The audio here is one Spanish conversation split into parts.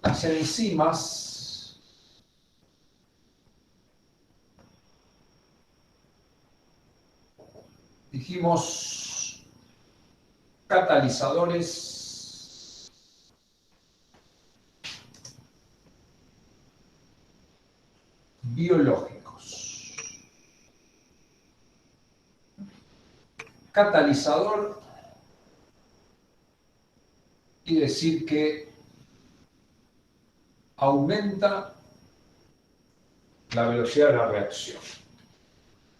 Las enzimas dijimos catalizadores biológicos. Catalizador quiere decir que aumenta la velocidad de la reacción.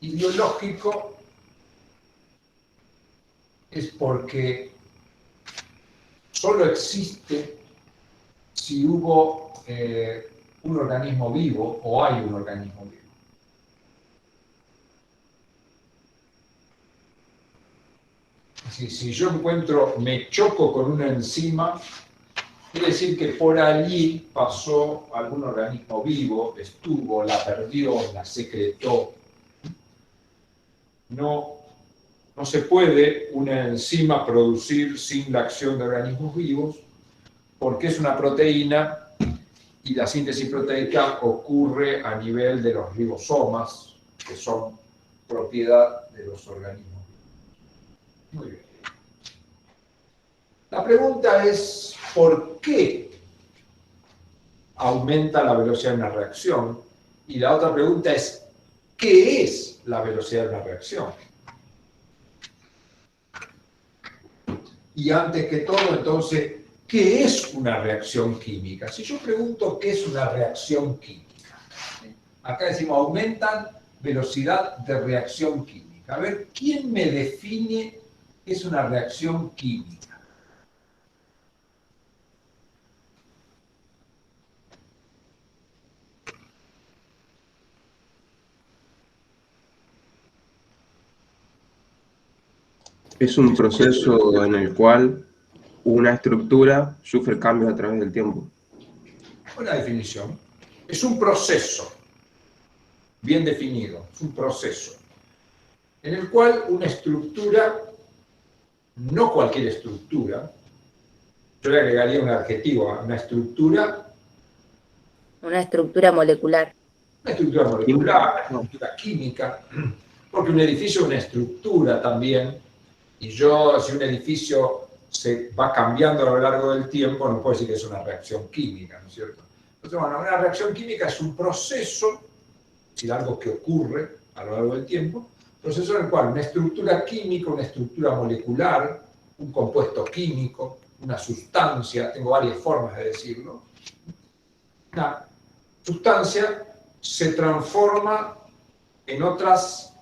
Y biológico es porque solo existe si hubo un organismo vivo o hay un organismo vivo. Si yo me choco con una enzima, quiere decir que por allí pasó algún organismo vivo, estuvo, la perdió, la secretó. No se puede una enzima producir sin la acción de organismos vivos, porque es una proteína y la síntesis proteica ocurre a nivel de los ribosomas, que son propiedad de los organismos vivos. Muy bien. La pregunta es, ¿por qué aumenta la velocidad de una reacción? Y la otra pregunta es, ¿qué es la velocidad de una reacción? Y antes que todo, entonces, ¿qué es una reacción química? Si yo pregunto qué es una reacción química, acá decimos aumentan velocidad de reacción química. A ver, ¿quién me define qué es una reacción química? Es un proceso en el cual una estructura sufre cambios a través del tiempo. Buena definición. Es un proceso bien definido, es un proceso en el cual una estructura, no cualquier estructura, yo le agregaría un adjetivo a una estructura. Una estructura molecular. Una estructura molecular, una estructura química, porque un edificio es una estructura también, y si un edificio se va cambiando a lo largo del tiempo, no puedo decir que es una reacción química, ¿no es cierto? Entonces, bueno, una reacción química es un proceso, es decir, algo que ocurre a lo largo del tiempo, proceso en el cual una estructura química, una estructura molecular, un compuesto químico, una sustancia, tengo varias formas de decirlo, una sustancia se transforma en otras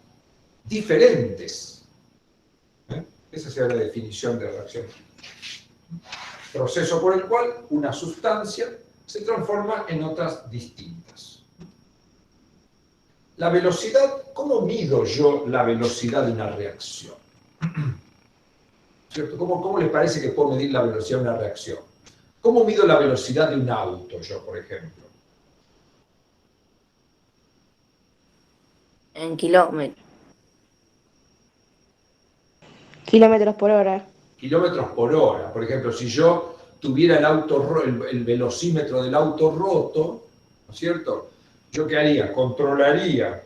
diferentes. Esa sería la definición de reacción química. Proceso por el cual una sustancia se transforma en otras distintas. La velocidad, ¿cómo mido yo la velocidad de una reacción? ¿Cierto? ¿Cómo les parece que puedo medir la velocidad de una reacción? ¿Cómo mido la velocidad de un auto yo, por ejemplo? En kilómetros. Kilómetros por hora. Kilómetros por hora. Por ejemplo, si yo tuviera el velocímetro del auto roto, ¿no es cierto? ¿Yo qué haría? Controlaría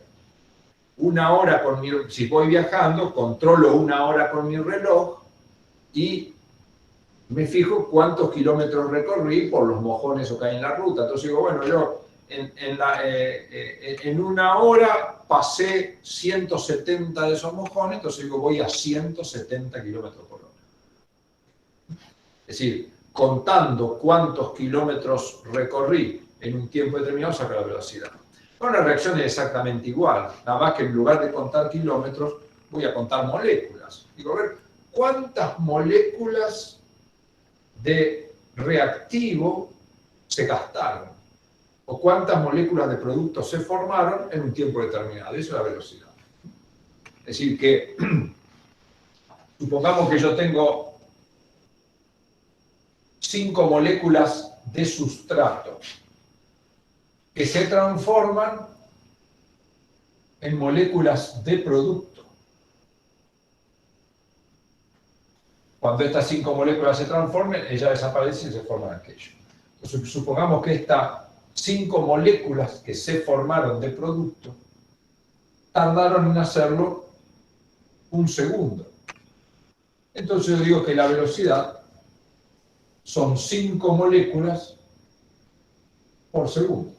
una hora con si voy viajando, controlo una hora con mi reloj y me fijo cuántos kilómetros recorrí por los mojones que hay en la ruta. Entonces digo, bueno, yo en una hora pasé 170 de esos mojones, entonces digo, voy a 170 kilómetros por hora. Es decir, contando cuántos kilómetros recorrí en un tiempo determinado, saca la velocidad. Bueno, la reacción es exactamente igual, nada más que en lugar de contar kilómetros, voy a contar moléculas. Digo, a ver, ¿cuántas moléculas de reactivo se gastaron? ¿O cuántas moléculas de producto se formaron en un tiempo determinado? Eso es la velocidad. Es decir, que supongamos que yo tengo 5 moléculas de sustrato que se transforman en moléculas de producto. Cuando estas 5 moléculas se transformen, ellas desaparecen y se forman aquello. Supongamos que estas 5 moléculas que se formaron de producto tardaron en hacerlo 1 segundo. Entonces yo digo que la velocidad son 5 moléculas por segundo.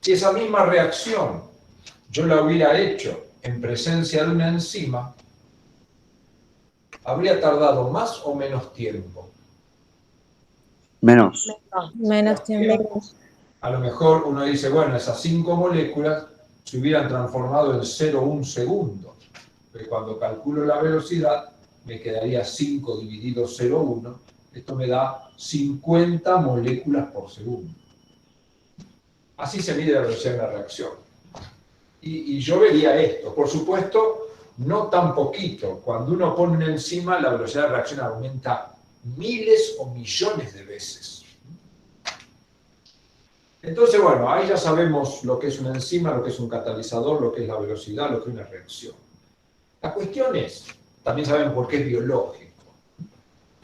Si esa misma reacción yo la hubiera hecho en presencia de una enzima, ¿habría tardado más o menos tiempo? Menos. Menos tiempo. A lo mejor uno dice, bueno, esas 5 moléculas se hubieran transformado en 0,1 segundo. Pero cuando calculo la velocidad, me quedaría 5 dividido 0,1. Esto me da 50 moléculas por segundo. Así se mide la velocidad de la reacción. Y yo vería esto. Por supuesto, no tan poquito. Cuando uno pone una enzima, la velocidad de reacción aumenta miles o millones de veces. Entonces, bueno, ahí ya sabemos lo que es una enzima, lo que es un catalizador, lo que es la velocidad, lo que es una reacción. La cuestión es, también saben por qué es biológico.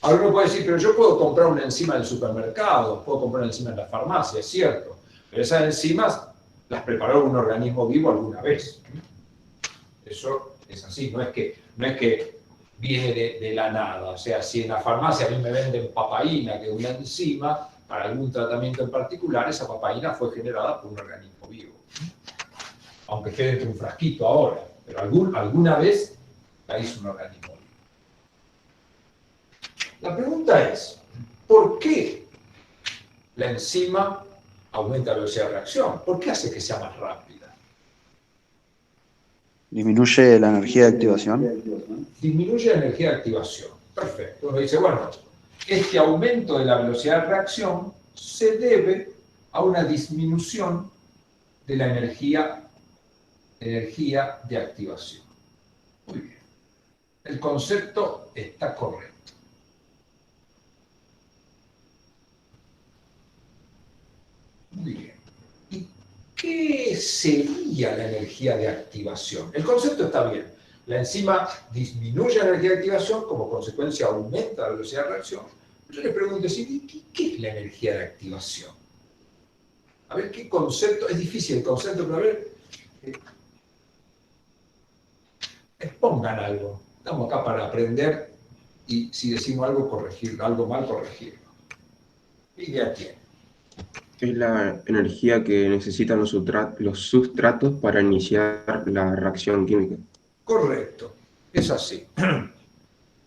Ahora uno puede decir, pero yo puedo comprar una enzima en el supermercado, puedo comprar una enzima en la farmacia, es cierto. Pero esas enzimas las preparó un organismo vivo alguna vez. Eso es así, no es que viene de la nada. O sea, si en la farmacia a mí me venden papaína, que es una enzima, para algún tratamiento en particular, esa papaína fue generada por un organismo vivo. Aunque esté dentro de un frasquito ahora, pero alguna vez la hizo un organismo vivo. La pregunta es, ¿por qué la enzima aumenta la velocidad de reacción? ¿Por qué hace que sea más rápida? ¿Disminuye la energía de activación? Disminuye la energía de activación. Perfecto. Uno dice, bueno, este aumento de la velocidad de reacción se debe a una disminución de la energía de activación. Muy bien. El concepto está correcto. Muy bien. ¿Y qué sería la energía de activación? El concepto está bien. La enzima disminuye la energía de activación, como consecuencia aumenta la velocidad de reacción. Yo les pregunto, ¿qué es la energía de activación? A ver, ¿qué concepto? Es difícil el concepto, pero a ver, expongan algo. Estamos acá para aprender y si decimos algo, corregirlo, algo mal, corregirlo. ¿Qué idea tiene? Es la energía que necesitan los sustratos para iniciar la reacción química. Correcto, es así.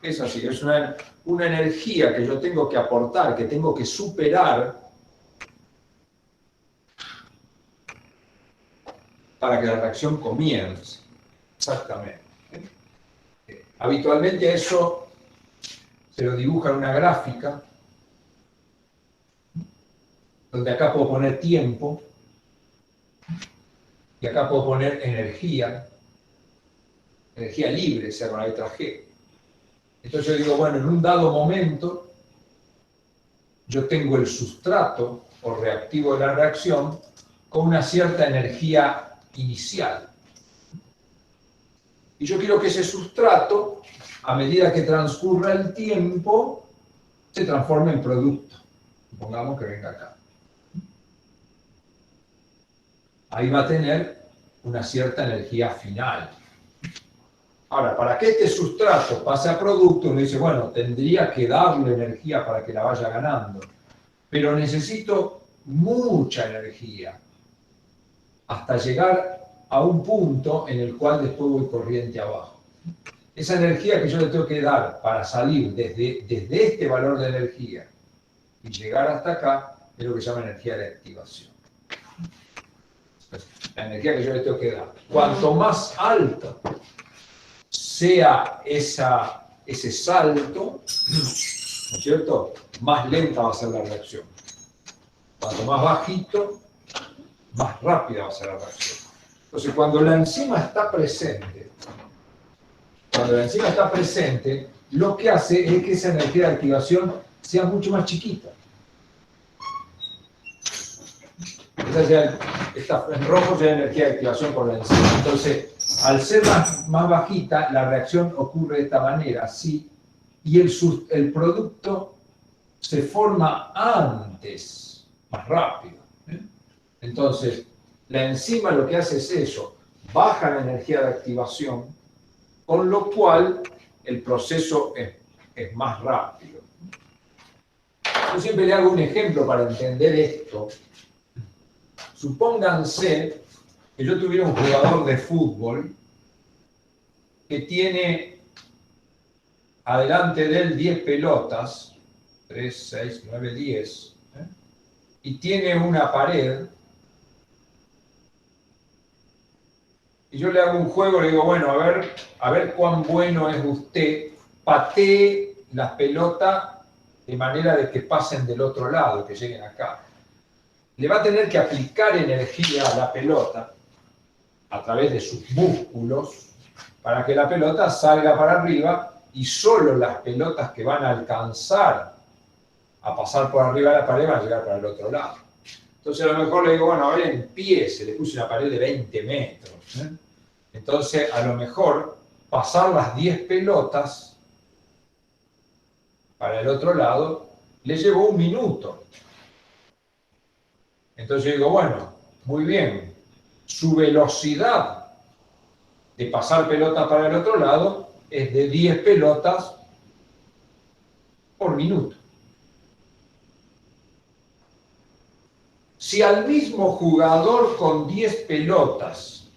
Es así, es una energía que yo tengo que aportar, que tengo que superar para que la reacción comience. Exactamente. Habitualmente eso se lo dibuja en una gráfica, donde acá puedo poner tiempo, y acá puedo poner energía libre, o sea, con la letra G. Entonces yo digo, bueno, en un dado momento, yo tengo el sustrato o reactivo de la reacción con una cierta energía inicial. Y yo quiero que ese sustrato, a medida que transcurra el tiempo, se transforme en producto. Supongamos que venga acá. Ahí va a tener una cierta energía final. Ahora, para que este sustrato pase a producto, uno dice, bueno, tendría que darle energía para que la vaya ganando, pero necesito mucha energía hasta llegar a un punto en el cual después voy corriente abajo. Esa energía que yo le tengo que dar para salir desde este valor de energía y llegar hasta acá es lo que se llama energía de activación. La energía que yo le tengo que dar. Cuanto más alto sea ese salto, ¿no es cierto?, más lenta va a ser la reacción. Cuanto más bajito, más rápida va a ser la reacción. Entonces, cuando la enzima está presente, lo que hace es que esa energía de activación sea mucho más chiquita. Esta en rojo ya energía de activación por la enzima. Entonces, al ser más bajita, la reacción ocurre de esta manera, así, y el producto se forma antes, más rápido. Entonces, la enzima lo que hace es eso, baja la energía de activación, con lo cual el proceso es más rápido. Yo siempre le hago un ejemplo para entender esto. Supónganse que yo tuviera un jugador de fútbol que tiene adelante de él 10 pelotas, 3, 6, 9, 10, y tiene una pared, y yo le hago un juego, le digo, bueno, a ver cuán bueno es usted, patee las pelotas de manera de que pasen del otro lado, que lleguen acá. Le va a tener que aplicar energía a la pelota a través de sus músculos para que la pelota salga para arriba y solo las pelotas que van a alcanzar a pasar por arriba de la pared van a llegar para el otro lado. Entonces a lo mejor le digo, bueno, a ver, empiece, le puse una pared de 20 metros. Entonces a lo mejor pasar las 10 pelotas para el otro lado le llevó 1 minuto. Entonces yo digo, bueno, muy bien, su velocidad de pasar pelotas para el otro lado es de 10 pelotas por minuto. Si al mismo jugador con 10 pelotas,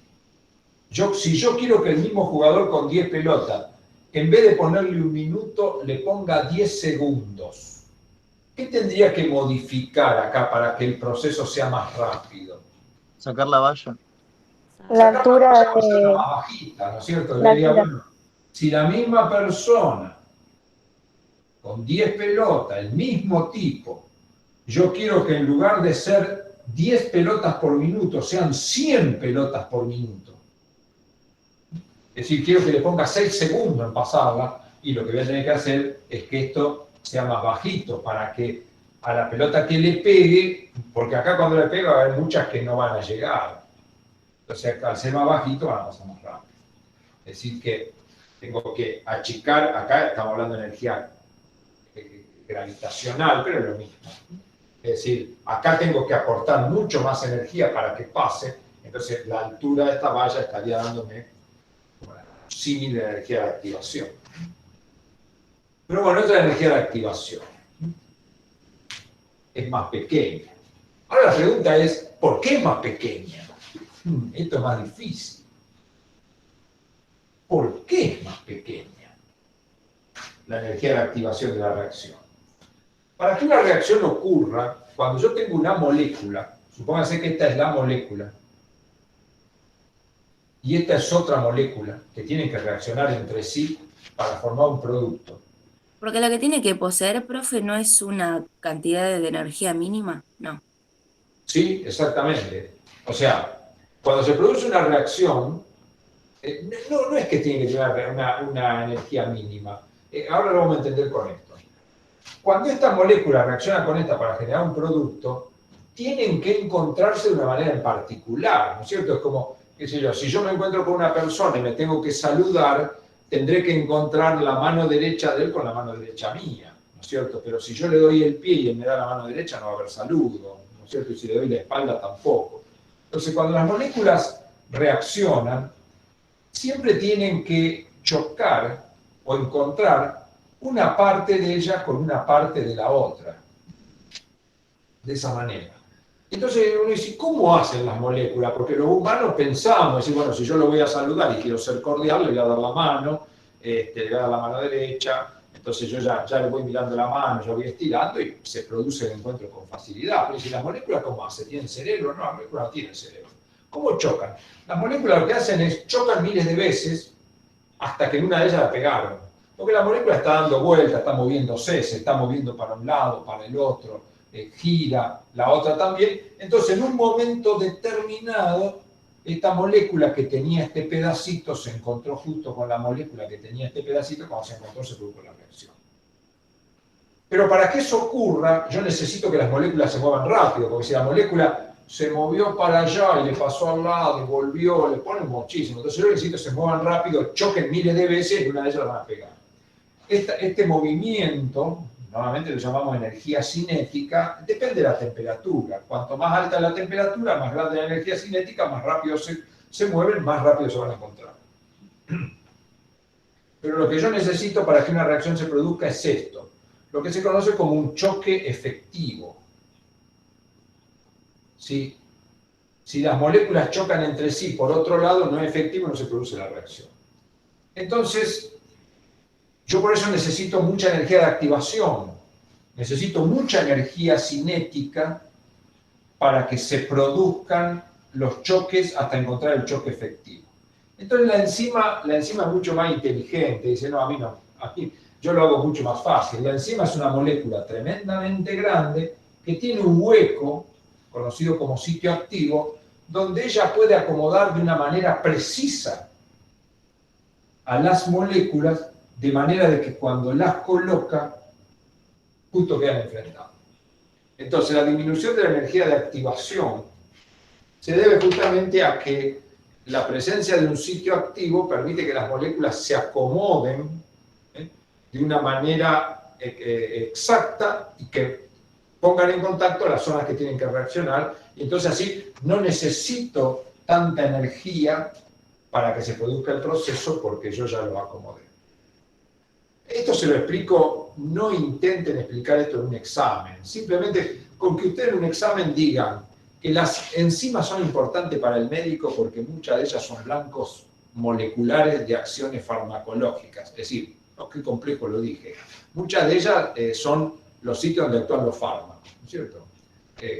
si yo quiero que el mismo jugador con 10 pelotas, en vez de ponerle 1 minuto, le ponga 10 segundos, ¿qué tendría que modificar acá para que el proceso sea más rápido? Sacar la valla. La altura más de... bajita, ¿no es cierto? La Diría, altura. bueno, si la misma persona con 10 pelotas, el mismo tipo, yo quiero que en lugar de ser 10 pelotas por minuto, sean 100 pelotas por minuto. Es decir, quiero que le ponga 6 segundos en pasarla, y lo que voy a tener que hacer es que esto sea más bajito, para que a la pelota que le pegue, porque acá cuando le pega va a haber muchas que no van a llegar. Entonces, al ser más bajito van a pasar más rápido. Es decir, que tengo que achicar, acá estamos hablando de energía gravitacional, pero es lo mismo. Es decir, acá tengo que aportar mucho más energía para que pase, entonces la altura de esta valla estaría dándome símil de energía de activación. Pero bueno, esta energía de activación es más pequeña. Ahora la pregunta es, ¿por qué es más pequeña? Esto es más difícil. ¿Por qué es más pequeña la energía de activación de la reacción? Para que una reacción ocurra, cuando yo tengo una molécula, supónganse que esta es la molécula, y esta es otra molécula, que tienen que reaccionar entre sí para formar un producto. Porque lo que tiene que poseer, profe, no es una cantidad de energía mínima, no. Sí, exactamente. O sea, cuando se produce una reacción, no es que tiene que tener una energía mínima. Ahora lo vamos a entender con esto. Cuando esta molécula reacciona con esta para generar un producto, tienen que encontrarse de una manera en particular, ¿no es cierto? Es como, qué sé yo, si yo me encuentro con una persona y me tengo que saludar, tendré que encontrar la mano derecha de él con la mano derecha mía, ¿no es cierto? Pero si yo le doy el pie y él me da la mano derecha, no va a haber saludo, ¿no es cierto? Y si le doy la espalda, tampoco. Entonces, cuando las moléculas reaccionan, siempre tienen que chocar o encontrar una parte de ella con una parte de la otra. De esa manera. Entonces uno dice, ¿cómo hacen las moléculas? Porque los humanos pensamos, decir, bueno, si yo lo voy a saludar y quiero ser cordial, le voy a dar la mano, le voy a dar la mano derecha, entonces yo ya le voy mirando la mano, yo voy estirando y se produce el encuentro con facilidad. Pero si las moléculas, ¿cómo hacen? ¿Tienen cerebro? No, las moléculas no tienen cerebro. ¿Cómo chocan? Las moléculas lo que hacen es chocan miles de veces hasta que en una de ellas la pegaron. Porque la molécula está dando vueltas, está moviéndose, se está moviendo para un lado, para el otro, gira, la otra también. Entonces, en un momento determinado, esta molécula que tenía este pedacito se encontró justo con la molécula que tenía este pedacito, cuando se encontró se produjo la reacción. Pero para que eso ocurra, yo necesito que las moléculas se muevan rápido, porque si la molécula se movió para allá y le pasó al lado y volvió, le ponen muchísimo. Entonces yo necesito que se muevan rápido, choquen miles de veces y una de ellas la van a pegar. Este movimiento normalmente lo llamamos energía cinética, depende de la temperatura. Cuanto más alta es la temperatura, más grande la energía cinética, más rápido se mueven, más rápido se van a encontrar. Pero lo que yo necesito para que una reacción se produzca es esto, lo que se conoce como un choque efectivo. Si las moléculas chocan entre sí, por otro lado, no es efectivo, no se produce la reacción. Entonces, yo por eso necesito mucha energía de activación, necesito mucha energía cinética para que se produzcan los choques hasta encontrar el choque efectivo. Entonces la enzima es mucho más inteligente, dice, no, a mí no, aquí yo lo hago mucho más fácil. La enzima es una molécula tremendamente grande que tiene un hueco, conocido como sitio activo, donde ella puede acomodar de una manera precisa a las moléculas, de manera de que cuando las coloca, justo quedan enfrentadas. Entonces la disminución de la energía de activación se debe justamente a que la presencia de un sitio activo permite que las moléculas se acomoden de una manera exacta y que pongan en contacto las zonas que tienen que reaccionar, y entonces así no necesito tanta energía para que se produzca el proceso porque yo ya lo acomodé. Esto se lo explico, no intenten explicar esto en un examen, simplemente con que ustedes en un examen digan que las enzimas son importantes para el médico porque muchas de ellas son blancos moleculares de acciones farmacológicas. Es decir, no, qué complejo lo dije. Muchas de ellas son los sitios donde actúan los fármacos, ¿no es cierto?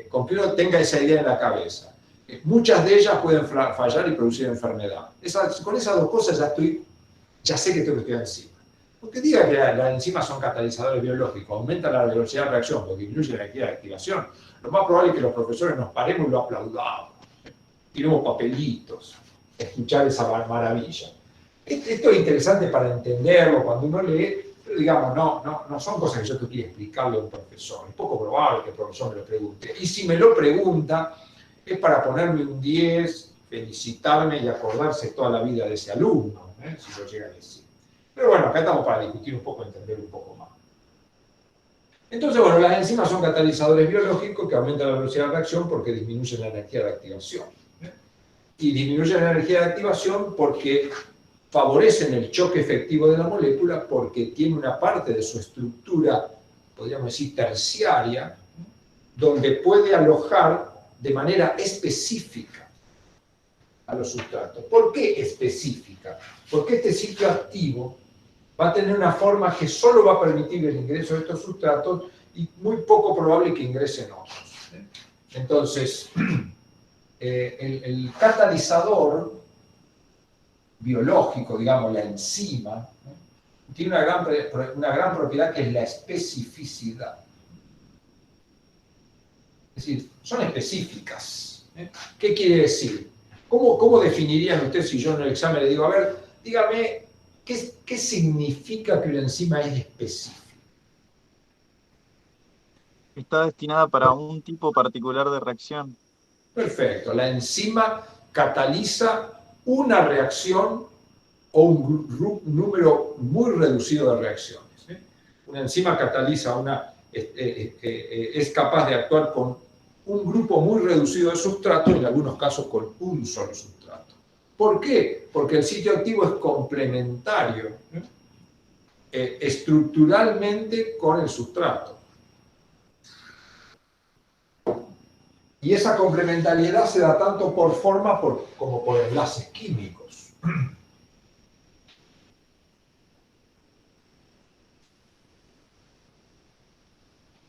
Con que uno tenga esa idea en la cabeza. Muchas de ellas pueden fallar y producir enfermedad. Con esas dos cosas ya sé que tengo que estudiar enzima. Porque diga que las enzimas son catalizadores biológicos, aumenta la velocidad de reacción porque disminuye la energía de activación, lo más probable es que los profesores nos paremos y lo aplaudamos, tiremos papelitos, escuchar esa maravilla. Esto es interesante para entenderlo cuando uno lee, pero digamos, no son cosas que yo te quiera explicarle a un profesor. Es poco probable que el profesor me lo pregunte. Y si me lo pregunta, es para ponerme un 10, felicitarme y acordarse toda la vida de ese alumno, si lo llega a decir. Pero bueno, acá estamos para discutir un poco, entender un poco más. Entonces, bueno, las enzimas son catalizadores biológicos que aumentan la velocidad de reacción porque disminuyen la energía de activación. Y disminuyen la energía de activación porque favorecen el choque efectivo de la molécula porque tiene una parte de su estructura, podríamos decir, terciaria, donde puede alojar de manera específica a los sustratos. ¿Por qué específica? Porque este sitio activo va a tener una forma que solo va a permitir el ingreso de estos sustratos y muy poco probable que ingresen otros. Entonces, el catalizador biológico, digamos, la enzima, tiene una gran propiedad que es la especificidad. Es decir, son específicas. ¿Qué quiere decir? ¿Cómo definirían ustedes si yo en el examen le digo, a ver, dígame, ¿qué significa que una enzima es específica? Está destinada para un tipo particular de reacción. Perfecto. La enzima cataliza una reacción o un número muy reducido de reacciones. Una enzima cataliza es capaz de actuar con un grupo muy reducido de sustratos, en algunos casos con un solo sustrato. ¿Por qué? Porque el sitio activo es complementario estructuralmente con el sustrato. Y esa complementariedad se da tanto por forma como por enlaces químicos.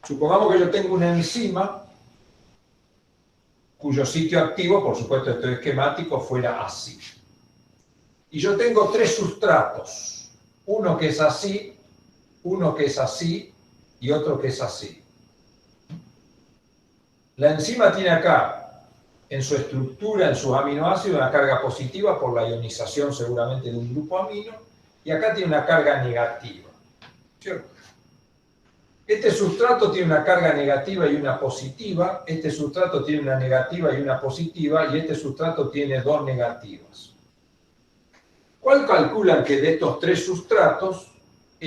Supongamos que yo tengo una enzima cuyo sitio activo, por supuesto esto es esquemático, fuera así. Y yo tengo tres sustratos, uno que es así, uno que es así y otro que es así. La enzima tiene acá, en su estructura, en sus aminoácidos, una carga positiva por la ionización seguramente de un grupo amino, y acá tiene una carga negativa, ¿cierto? Este sustrato tiene una carga negativa y una positiva, este sustrato tiene una negativa y una positiva, y este sustrato tiene dos negativas. ¿Cuál calculan que de estos tres sustratos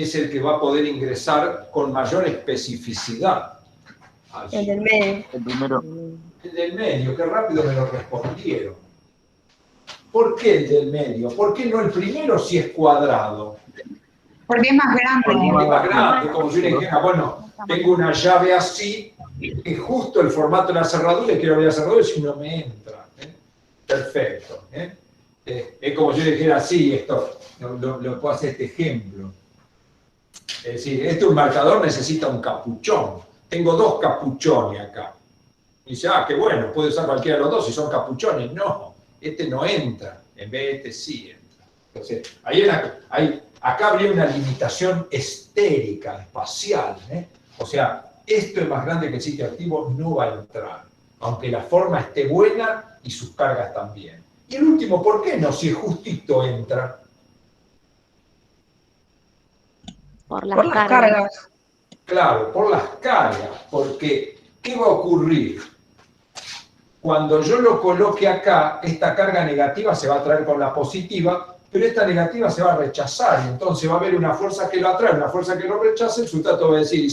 es el que va a poder ingresar con mayor especificidad allí. El del medio. El primero. El del medio, qué rápido me lo respondieron. ¿Por qué el del medio? ¿Por qué no el primero si es cuadrado? Porque es más grande. Porque es más grande, como si uno dijera, bueno, tengo una llave así, es justo el formato de la cerradura y quiero abrir la cerradura y si no me entra. Perfecto. Es como si yo dijera, sí, esto, lo puedo hacer este ejemplo. Es decir, un marcador necesita un capuchón. Tengo 2 capuchones acá. Y dice, qué bueno, puedo usar cualquiera de los 2 si son capuchones. No, este no entra, en vez de este sí entra. Entonces, acá habría una limitación estérica, espacial. O sea, esto es más grande que el sitio activo, no va a entrar, aunque la forma esté buena y sus cargas también. Y el último, ¿por qué no? Si justito entra. Por Por las cargas. Claro, por las cargas, porque ¿qué va a ocurrir? Cuando yo lo coloque acá, esta carga negativa se va a traer con la positiva, pero esta negativa se va a rechazar, y entonces va a haber una fuerza que lo atrae, una fuerza que lo rechaza, el sustrato va a decir,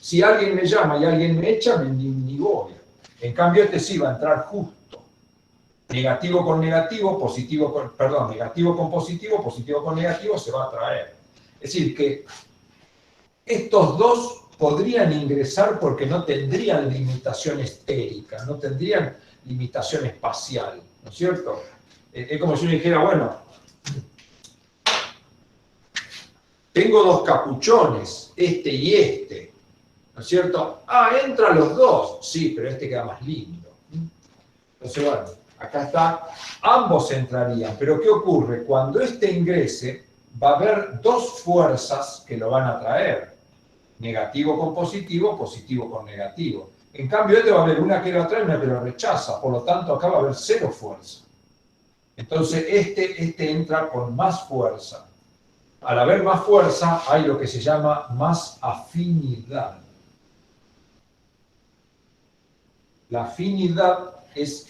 si alguien me llama y alguien me echa, ni voy. En cambio, este sí va a entrar justo. Negativo con negativo, negativo con positivo, positivo con negativo, se va a atraer. Es decir, que estos dos podrían ingresar porque no tendrían limitación estérica, no tendrían limitación espacial, ¿no es cierto? Es como si uno dijera, bueno, tengo 2 capuchones, este y este, ¿no es cierto? Entran los 2, sí, pero este queda más lindo. Entonces, bueno, acá está, ambos entrarían, pero ¿qué ocurre? Cuando este ingrese, va a haber 2 fuerzas que lo van a traer. Negativo con positivo, positivo con negativo. En cambio, este va a haber una que lo atrae y una que lo rechaza. Por lo tanto, acá va a haber 0 fuerza. Entonces, este entra con más fuerza. Al haber más fuerza, hay lo que se llama más afinidad. La afinidad es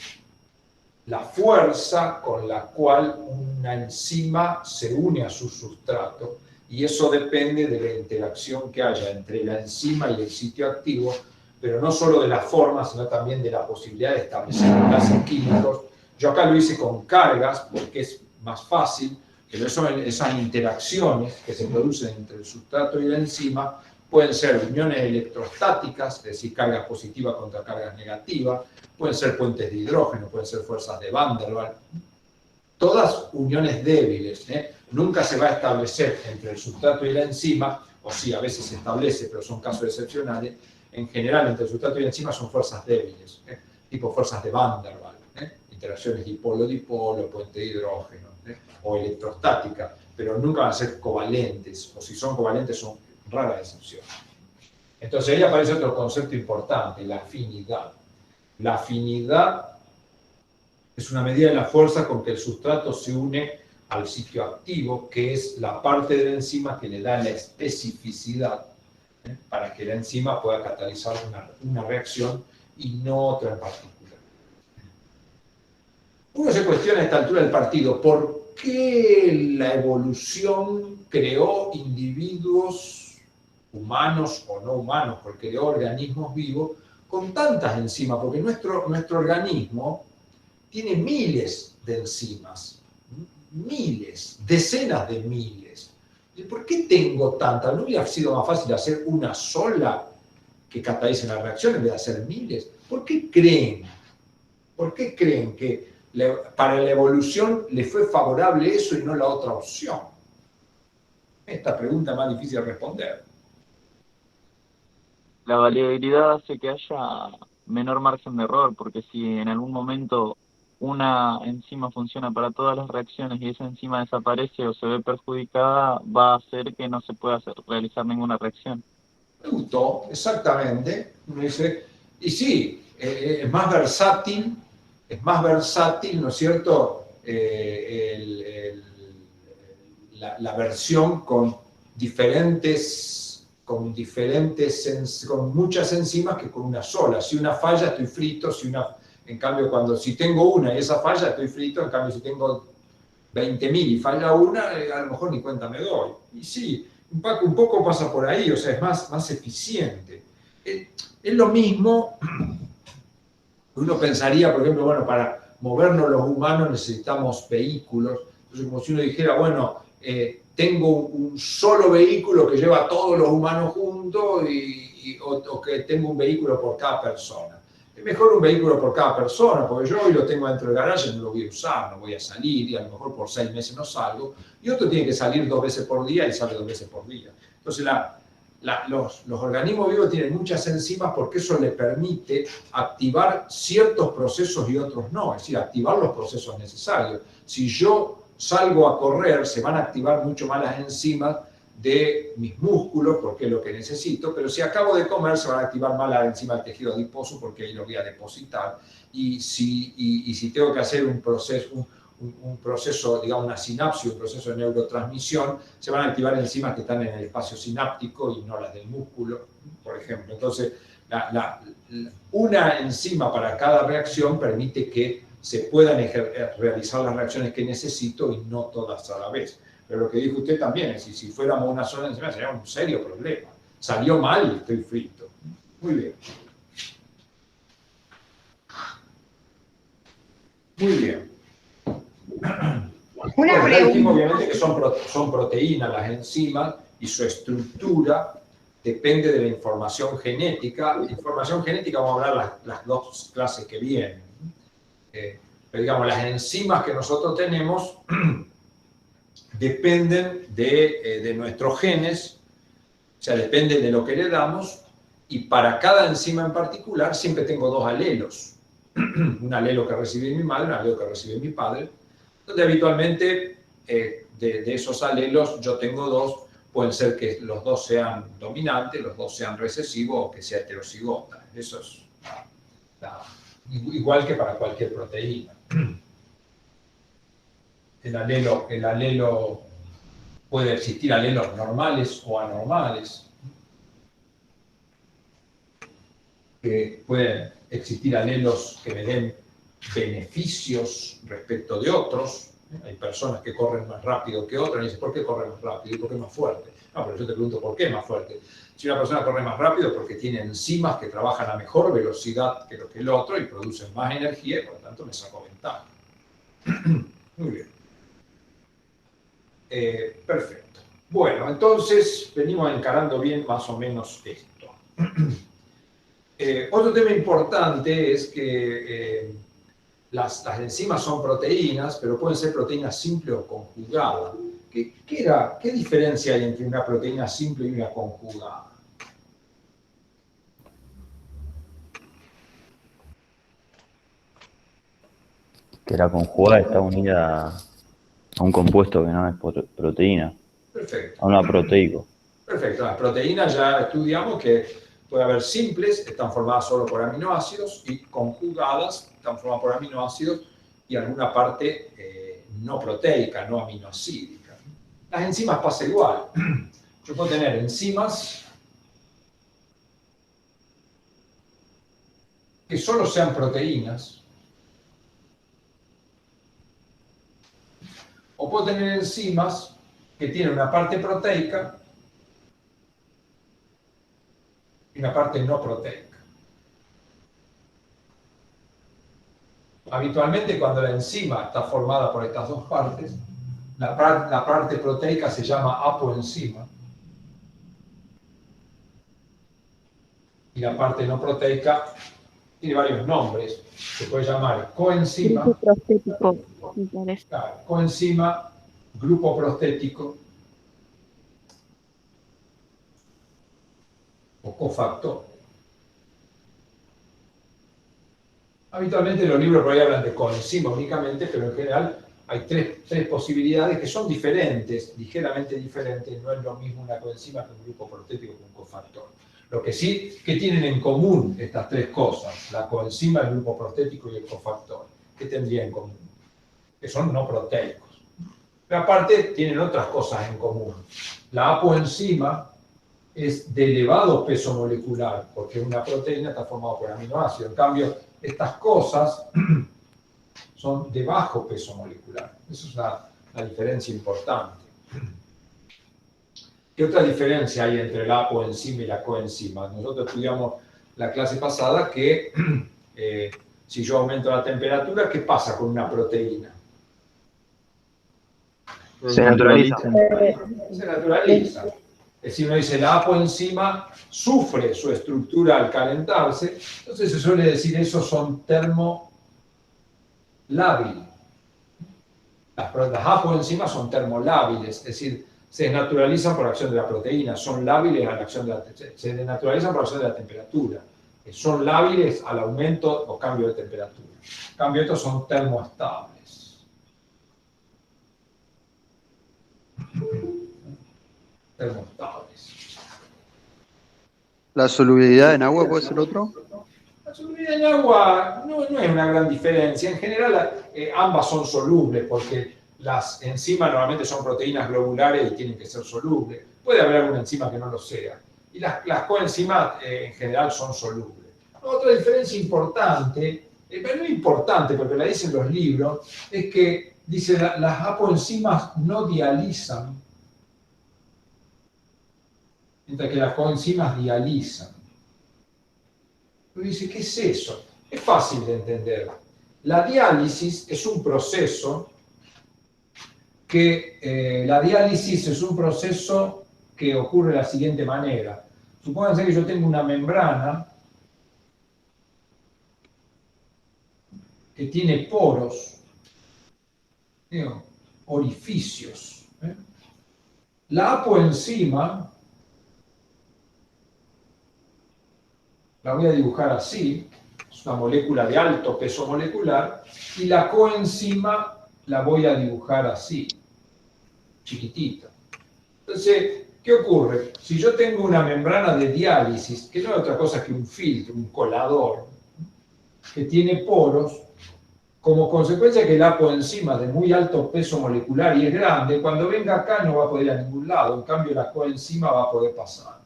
la fuerza con la cual una enzima se une a su sustrato, y eso depende de la interacción que haya entre la enzima y el sitio activo, pero no solo de la forma, sino también de la posibilidad de establecer enlaces químicos. Yo acá lo hice con cargas, porque es más fácil, pero esas interacciones que se producen entre el sustrato y la enzima pueden ser uniones electrostáticas, es decir, cargas positivas contra cargas negativas, pueden ser puentes de hidrógeno, pueden ser fuerzas de Van der Waals, todas uniones débiles. Nunca se va a establecer entre el sustrato y la enzima, o sí, a veces se establece, pero son casos excepcionales. En general, entre el sustrato y la enzima son fuerzas débiles, tipo fuerzas de Van der Waals, interacciones dipolo-dipolo, puente de hidrógeno, o electrostática, pero nunca van a ser covalentes, o si son covalentes son raras excepciones. Entonces ahí aparece otro concepto importante, la afinidad. La afinidad es una medida de la fuerza con que el sustrato se une al sitio activo, que es la parte de la enzima que le da la especificidad para que la enzima pueda catalizar una reacción y no otra en particular. Uno se cuestiona a esta altura del partido, ¿por qué la evolución creó individuos humanos o no humanos, porque creó organismos vivos con tantas enzimas? Porque nuestro organismo tiene miles de enzimas, miles, decenas de miles. ¿Y por qué tengo tantas? ¿No hubiera sido más fácil hacer una sola que catalice la reacción en vez de hacer miles? ¿Por qué creen que para la evolución le fue favorable eso y no la otra opción? Esta pregunta es más difícil de responder. La variabilidad hace que haya menor margen de error, porque si en algún momento una enzima funciona para todas las reacciones y esa enzima desaparece o se ve perjudicada, va a hacer que no se pueda realizar ninguna reacción. Me gustó, exactamente. Uno dice, y sí, es más versátil, ¿no es cierto? La versión con muchas enzimas que con una sola. Si una falla, estoy frito. En cambio, si tengo una y esa falla, estoy frito. En cambio, si tengo 20.000 y falla una, a lo mejor ni cuenta me doy. Y sí, un poco pasa por ahí, o sea, es más eficiente. Es lo mismo, uno pensaría, por ejemplo, bueno, para movernos los humanos necesitamos vehículos. Entonces, como si uno dijera, bueno, tengo un solo vehículo que lleva a todos los humanos juntos o que tengo un vehículo por cada persona. Es mejor un vehículo por cada persona, porque yo hoy lo tengo dentro del garaje, no lo voy a usar, no voy a salir, y a lo mejor por 6 meses no salgo, y otro tiene que salir 2 veces por día y sale 2 veces por día. Entonces, los organismos vivos tienen muchas enzimas porque eso le permite activar ciertos procesos y otros no, es decir, activar los procesos necesarios. Si yo salgo a correr, se van a activar mucho más las enzimas de mis músculos, porque es lo que necesito, pero si acabo de comer, se van a activar más las enzimas del tejido adiposo, porque ahí lo voy a depositar. Y si tengo que hacer un proceso, digamos, una sinapsis, un proceso de neurotransmisión, se van a activar enzimas que están en el espacio sináptico y no las del músculo, por ejemplo. Entonces, una enzima para cada reacción permite que se puedan realizar las reacciones que necesito y no todas a la vez. Pero lo que dijo usted también es que si fuéramos una sola enzima sería un serio problema. Salió mal y estoy frito. Muy bien. Muy bien. Una pregunta. Obviamente que son proteínas las enzimas y su estructura depende de la información genética. Información genética vamos a hablar las 2 clases que vienen. Pero digamos, las enzimas que nosotros tenemos dependen de nuestros genes, o sea, dependen de lo que le damos, y para cada enzima en particular siempre tengo 2 alelos. Un alelo que recibe mi madre, un alelo que recibe mi padre, donde habitualmente de esos alelos yo tengo 2, pueden ser que los 2 sean dominantes, los 2 sean recesivos o que sea heterocigota. Eso es igual que para cualquier proteína. El alelo puede existir alelos normales o anormales. Que pueden existir alelos que me den beneficios respecto de otros. Hay personas que corren más rápido que otras y dicen, ¿por qué corre más rápido? ¿Y por qué más fuerte? No, pero yo te pregunto, ¿por qué más fuerte? Si una persona corre más rápido es porque tiene enzimas que trabajan a mejor velocidad que el otro y producen más energía y por lo tanto me saco ventaja. Muy bien. Perfecto. Bueno, entonces venimos encarando bien más o menos esto. Otro tema importante es que las enzimas son proteínas, pero pueden ser proteínas simples o conjugadas. ¿Qué diferencia hay entre una proteína simple y una conjugada? Que la conjugada está unida a un compuesto que no es proteína. Perfecto. A una proteico. Perfecto. Las proteínas ya estudiamos que puede haber simples, están formadas solo por aminoácidos, y conjugadas, están formadas por aminoácidos y alguna parte no proteica, no aminoácidica. Las enzimas pasa igual. Yo puedo tener enzimas que solo sean proteínas, o puedo tener enzimas que tienen una parte proteica y una parte no proteica. Habitualmente, cuando la enzima está formada por estas 2 partes, la parte proteica se llama apoenzima y la parte no proteica tiene varios nombres. Se puede llamar coenzima, claro, coenzima, grupo prostético o cofactor. Habitualmente los libros por ahí hablan de coenzima únicamente, pero en general hay tres posibilidades que son diferentes, ligeramente diferentes. No es lo mismo una coenzima que un grupo prostético que un cofactor. Lo que sí que tienen en común estas 3 cosas, la coenzima, el grupo prostético y el cofactor, ¿qué tendrían en común? Que son no proteicos. Pero aparte tienen otras cosas en común. La apoenzima es de elevado peso molecular, porque una proteína está formada por aminoácidos. En cambio, estas cosas son de bajo peso molecular. Eso es una diferencia importante. ¿Qué otra diferencia hay entre la apoenzima y la coenzima? Nosotros estudiamos la clase pasada que si yo aumento la temperatura, ¿qué pasa con una proteína? Se naturaliza. Se naturaliza. Es decir, uno dice, la apoenzima sufre su estructura al calentarse, entonces se suele decir, esos son termolábiles. Las apoenzimas son termolábiles, es decir, se desnaturalizan por acción de la proteína, son lábiles a la acción de se desnaturalizan por acción de la temperatura, son lábiles al aumento o cambio de temperatura. En cambio, estos son termoestables. Termoestables. ¿La solubilidad en agua puede ser otro? La solubilidad en agua no es una gran diferencia. En general, ambas son solubles porque las enzimas normalmente son proteínas globulares y tienen que ser solubles. Puede haber alguna enzima que no lo sea. Y las coenzimas en general son solubles. Otra diferencia importante, pero no importante porque la dicen los libros, es que dice las apoenzimas no dializan, mientras que las coenzimas dializan. Uno dice, ¿qué es eso? Es fácil de entender. La diálisis es un proceso que ocurre de la siguiente manera. Supónganse que yo tengo una membrana que tiene poros, orificios. La apoenzima la voy a dibujar así, es una molécula de alto peso molecular, y la coenzima la voy a dibujar así, chiquitita. Entonces, ¿qué ocurre? Si yo tengo una membrana de diálisis, que no es otra cosa que un filtro, un colador, que tiene poros, como consecuencia que la apoenzima de muy alto peso molecular y es grande, cuando venga acá no va a poder ir a ningún lado, en cambio la coenzima va a poder pasar.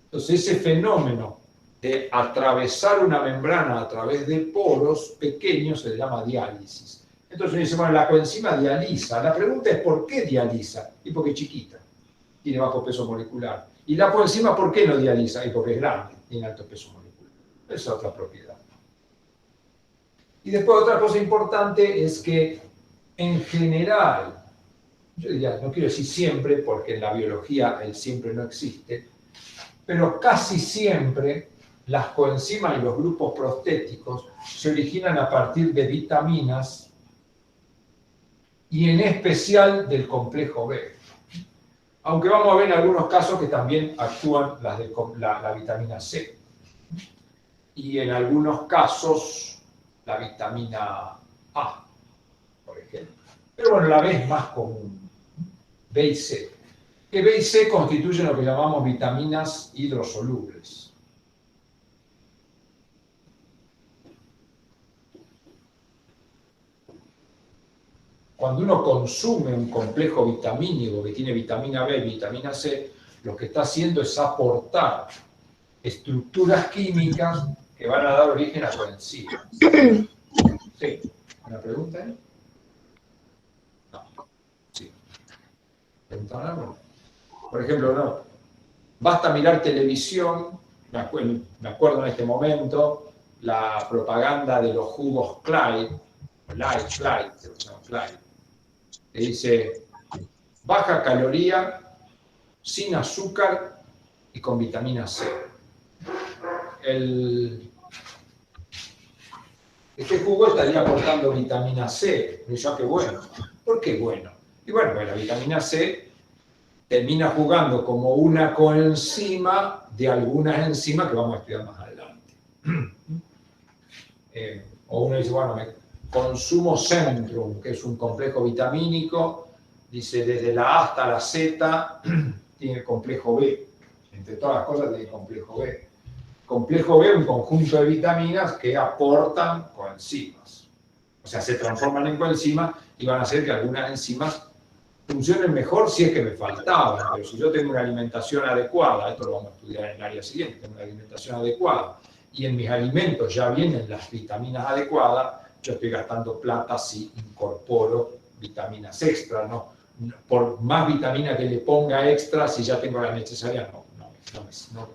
Entonces, ese fenómeno de atravesar una membrana a través de poros pequeños se llama diálisis. Entonces dice, bueno, la coenzima dializa. La pregunta es, ¿por qué dializa? Y porque es chiquita, tiene bajo peso molecular. Y la coenzima, ¿por qué no dializa? Y porque es grande, tiene alto peso molecular. Esa es otra propiedad. Y después otra cosa importante es que, en general, yo diría, no quiero decir siempre, porque en la biología el siempre no existe, pero casi siempre las coenzimas y los grupos prostéticos se originan a partir de vitaminas y en especial del complejo B. Aunque vamos a ver en algunos casos que también actúan las de la vitamina C. Y en algunos casos la vitamina A, por ejemplo. Pero bueno, la B es más común. B y C. Que B y C constituyen lo que llamamos vitaminas hidrosolubles. Cuando uno consume un complejo vitamínico que tiene vitamina B y vitamina C, lo que está haciendo es aportar estructuras químicas que van a dar origen a coenzimas. ¿Sí? ¿Una pregunta? No. Sí. ¿Preguntaban algo? Por ejemplo, no. Basta mirar televisión, me acuerdo en este momento, la propaganda de los jugos Clyde, Clyde, que dice, baja caloría, sin azúcar y con vitamina C. Este jugo estaría aportando vitamina C. Y yo, qué bueno. ¿Por qué bueno? Y bueno, pues la vitamina C termina jugando como una coenzima de algunas enzimas que vamos a estudiar más adelante. O uno dice, bueno, consumo Centrum, que es un complejo vitamínico, dice desde la A hasta la Z tiene complejo B. Entre todas las cosas tiene complejo B. Complejo B es un conjunto de vitaminas que aportan coenzimas. O sea, se transforman en coenzimas y van a hacer que algunas enzimas funcionen mejor si es que me faltaban. Pero si yo tengo una alimentación adecuada, esto lo vamos a estudiar en el área siguiente, tengo una alimentación adecuada, y en mis alimentos ya vienen las vitaminas adecuadas, yo estoy gastando plata si incorporo vitaminas extras, ¿no? por más vitamina que le ponga extra, si ya tengo la necesaria,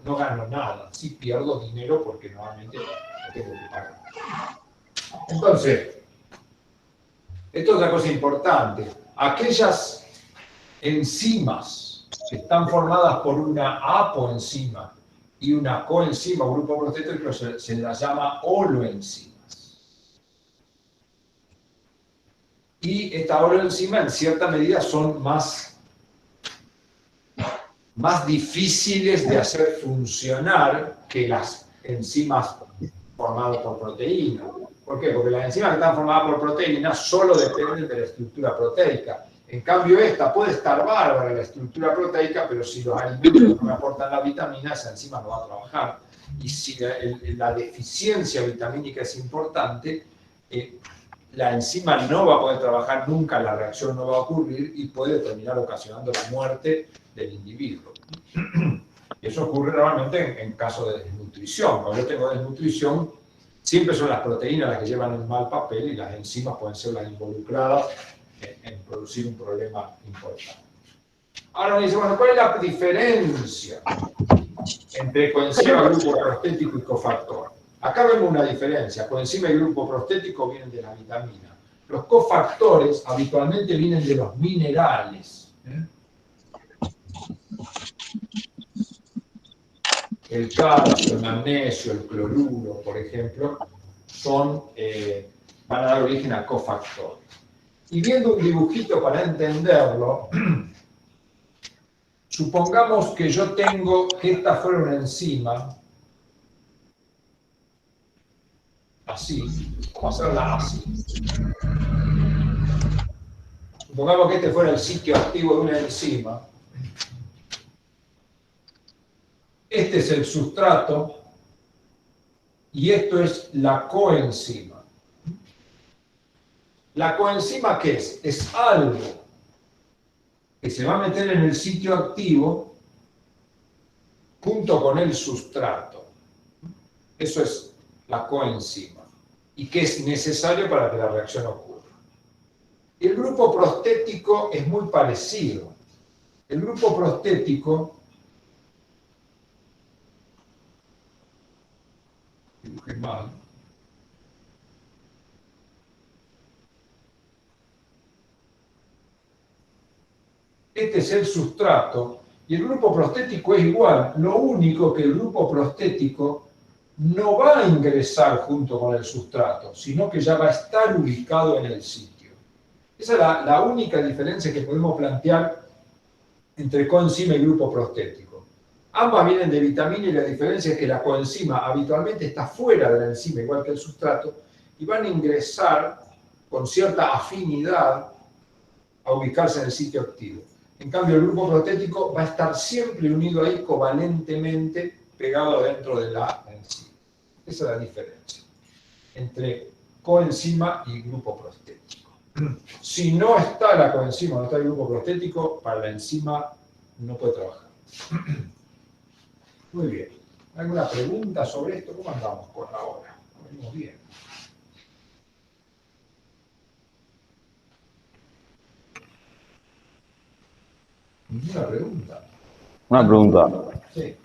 no gano nada. Sí pierdo dinero porque normalmente la tengo que pagar. Entonces, esto es otra cosa importante. Aquellas enzimas que están formadas por una apoenzima y una coenzima, un grupo prostético, se las llama holoenzimas. Y esta holoenzima en cierta medida son más difíciles de hacer funcionar que las enzimas formadas por proteína. ¿Por qué? Porque las enzimas que están formadas por proteína solo dependen de la estructura proteica. En cambio, esta puede estar bárbara la estructura proteica, pero si los alimentos no me aportan la vitamina, esa enzima no va a trabajar. Y si la deficiencia vitamínica es importante, la enzima no va a poder trabajar nunca, la reacción no va a ocurrir y puede terminar ocasionando la muerte del individuo. Eso ocurre normalmente en caso de desnutrición. Cuando yo tengo desnutrición, siempre son las proteínas las que llevan el mal papel y las enzimas pueden ser las involucradas en producir un problema importante. Ahora me dice, bueno, ¿cuál es la diferencia entre coenzima, grupo prostético y cofactor? Acá vemos una diferencia. Coenzima y grupo prostético vienen de la vitamina. Los cofactores habitualmente vienen de los minerales. El calcio, el magnesio, el cloruro, por ejemplo, van a dar origen a cofactores. Y viendo un dibujito para entenderlo, supongamos que yo tengo que esta fuera una enzima, así, vamos a hacerla así. Supongamos que este fuera el sitio activo de una enzima. Este es el sustrato y esto es la coenzima. ¿La coenzima qué es? Es algo que se va a meter en el sitio activo junto con el sustrato. Eso es la coenzima. Y que es necesario para que la reacción ocurra. El grupo prostético es muy parecido. El grupo prostético dibujé mal. Este es el sustrato y el grupo prostético es igual. Lo único que el grupo prostético no va a ingresar junto con el sustrato, sino que ya va a estar ubicado en el sitio. Esa es la única diferencia que podemos plantear entre coenzima y grupo prostético. Ambas vienen de vitamina y la diferencia es que la coenzima habitualmente está fuera de la enzima, igual que el sustrato, y van a ingresar con cierta afinidad a ubicarse en el sitio activo. En cambio, el grupo prostético va a estar siempre unido ahí covalentemente pegado dentro de la enzima. Esa es la diferencia entre coenzima y grupo prostético. Si no está la coenzima, no está el grupo prostético, para la enzima no puede trabajar. Muy bien. ¿Alguna pregunta sobre esto? ¿Cómo andamos por ahora? Venimos bien. ¿Ninguna pregunta? Una pregunta. Sí.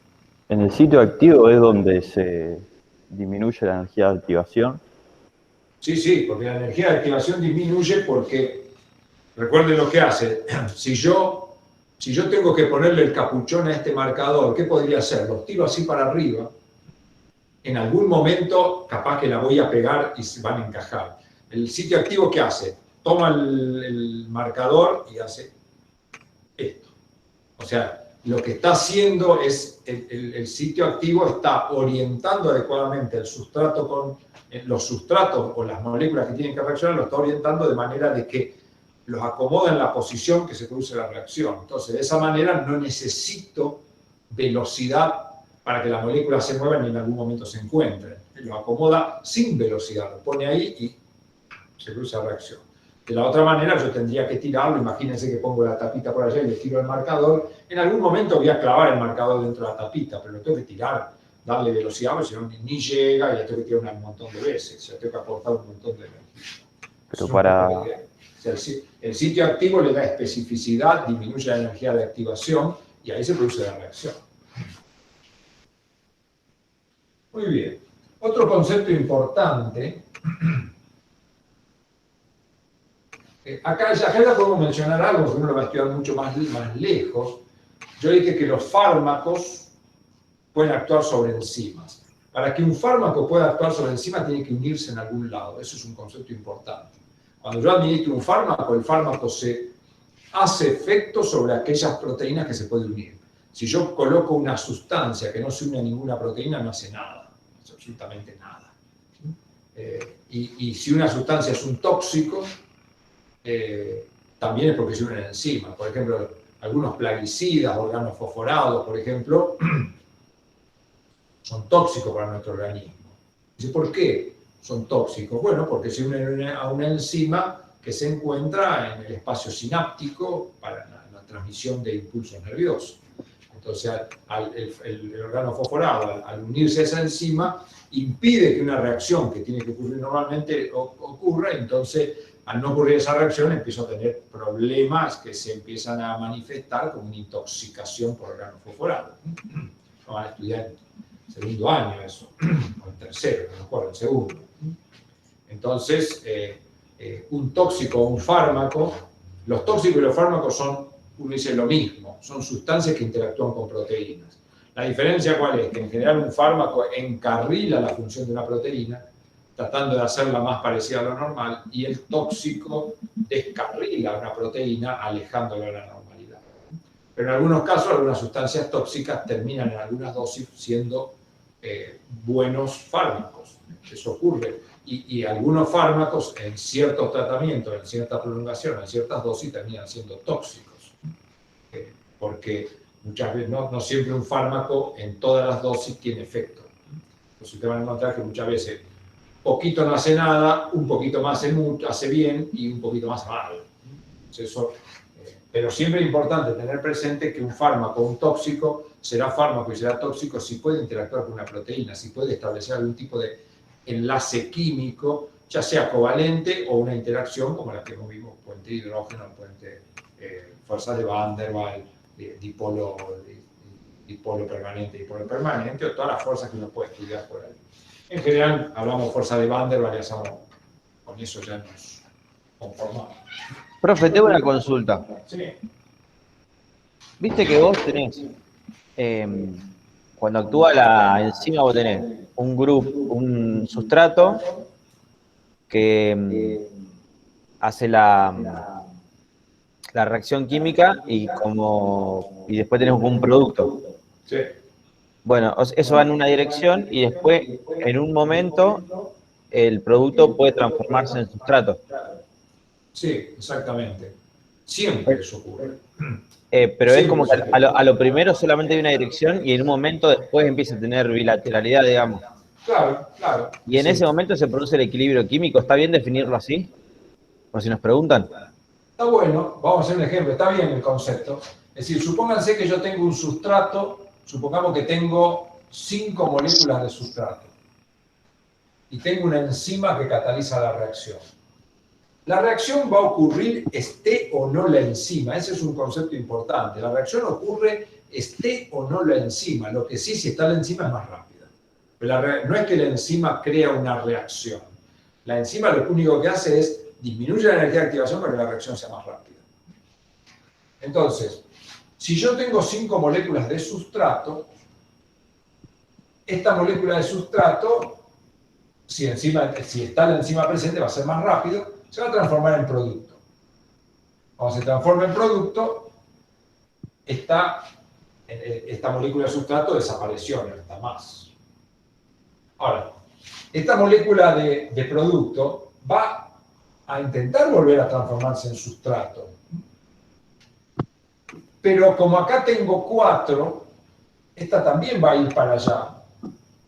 ¿En el sitio activo es donde se disminuye la energía de activación? Sí, porque la energía de activación disminuye porque, recuerden lo que hace, si yo tengo que ponerle el capuchón a este marcador, ¿qué podría hacer? Los tiro así para arriba, en algún momento capaz que la voy a pegar y se van a encajar. El sitio activo, ¿qué hace? Toma el marcador y hace esto. O sea, lo que está haciendo es, el sitio activo está orientando adecuadamente el sustrato con los sustratos o las moléculas que tienen que reaccionar, lo está orientando de manera de que los acomoda en la posición que se produce la reacción. Entonces, de esa manera no necesito velocidad para que las moléculas se muevan y en algún momento se encuentren. Lo acomoda sin velocidad, lo pone ahí y se produce la reacción. De la otra manera yo tendría que tirarlo, imagínense que pongo la tapita por allá y le tiro el marcador, en algún momento voy a clavar el marcador dentro de la tapita, pero lo tengo que tirar, darle velocidad, porque si no ni llega y le tengo que tirar un montón de veces, o sea, tengo que aportar un montón de energía. Pero para O sea, el sitio activo le da especificidad, disminuye la energía de activación y ahí se produce la reacción. Muy bien. Otro concepto importante, acá ya podemos mencionar algo, porque uno lo va a estudiar mucho más lejos. Yo dije que los fármacos pueden actuar sobre enzimas. Para que un fármaco pueda actuar sobre enzimas tiene que unirse en algún lado. Eso es un concepto importante. Cuando yo administro un fármaco, el fármaco se hace efecto sobre aquellas proteínas que se pueden unir. Si yo coloco una sustancia que no se une a ninguna proteína, no hace nada, absolutamente nada. Y si una sustancia es un tóxico, también es porque se une a enzimas. Por ejemplo, algunos plaguicidas, organofosforados, por ejemplo, son tóxicos para nuestro organismo. Dice, ¿por qué son tóxicos? Bueno, porque se unen a una enzima que se encuentra en el espacio sináptico para la transmisión de impulsos nerviosos. Entonces, el organofosforado, al unirse a esa enzima, impide que una reacción que tiene que ocurrir normalmente ocurra. Entonces, al no ocurrir esa reacción, empiezo a tener problemas que se empiezan a manifestar como una intoxicación por organofosforado. Lo van a estudiar en segundo año eso, o en tercero, no me acuerdo, en segundo. Entonces, un tóxico o un fármaco, los tóxicos y los fármacos son, uno dice, lo mismo, son sustancias que interactúan con proteínas. La diferencia ¿cuál es? Que en general un fármaco encarrila la función de una proteína, tratando de hacerla más parecida a lo normal, y el tóxico descarrila una proteína, alejándola de la normalidad. Pero en algunos casos, algunas sustancias tóxicas terminan en algunas dosis siendo buenos fármacos. Eso ocurre. Y algunos fármacos, en ciertos tratamientos, en cierta prolongación, en ciertas dosis, terminan siendo tóxicos. Porque muchas veces, no siempre un fármaco en todas las dosis tiene efecto. Entonces ustedes van a encontrar que muchas veces poquito no hace nada, un poquito más hace bien y un poquito más mal. Eso, pero siempre es importante tener presente que un fármaco, un tóxico, será fármaco y será tóxico si puede interactuar con una proteína, si puede establecer algún tipo de enlace químico, ya sea covalente o una interacción como la que vimos, puente hidrógeno, puente fuerzas de Van der Waals, dipolo permanente, dipolo permanente, o todas las fuerzas que uno puede estudiar por ahí. En general, hablamos de fuerza de Van der Waals y con eso ya nos conformamos. Profe, tengo una consulta. Sí. Viste que vos tenés, cuando actúa la enzima, vos tenés un sustrato que hace la reacción química y después tenés un producto. Sí. Bueno, eso va en una dirección y después, en un momento, el producto puede transformarse en sustrato. Sí, exactamente. Siempre eso ocurre. Pero es como que a lo primero solamente hay una dirección y en un momento después empieza a tener bilateralidad, digamos. Claro, claro. Y en ese momento se produce el equilibrio químico. ¿Está bien definirlo así? Por si nos preguntan. Está bueno, vamos a hacer un ejemplo, está bien el concepto. Es decir, supónganse que yo tengo un sustrato, supongamos que tengo 5 moléculas de sustrato y tengo una enzima que cataliza la reacción. La reacción va a ocurrir esté o no la enzima, ese es un concepto importante. La reacción ocurre esté o no la enzima, lo que sí, si está la enzima es más rápida. Pero no es que la enzima crea una reacción. La enzima lo único que hace es disminuye la energía de activación para que la reacción sea más rápida. Entonces, si yo tengo 5 moléculas de sustrato, esta molécula de sustrato, si está la enzima presente, va a ser más rápido, se va a transformar en producto. Cuando se transforma en producto, esta molécula de sustrato desapareció, no está más. Ahora, esta molécula de producto va a intentar volver a transformarse en sustrato. Pero como acá tengo 4, esta también va a ir para allá.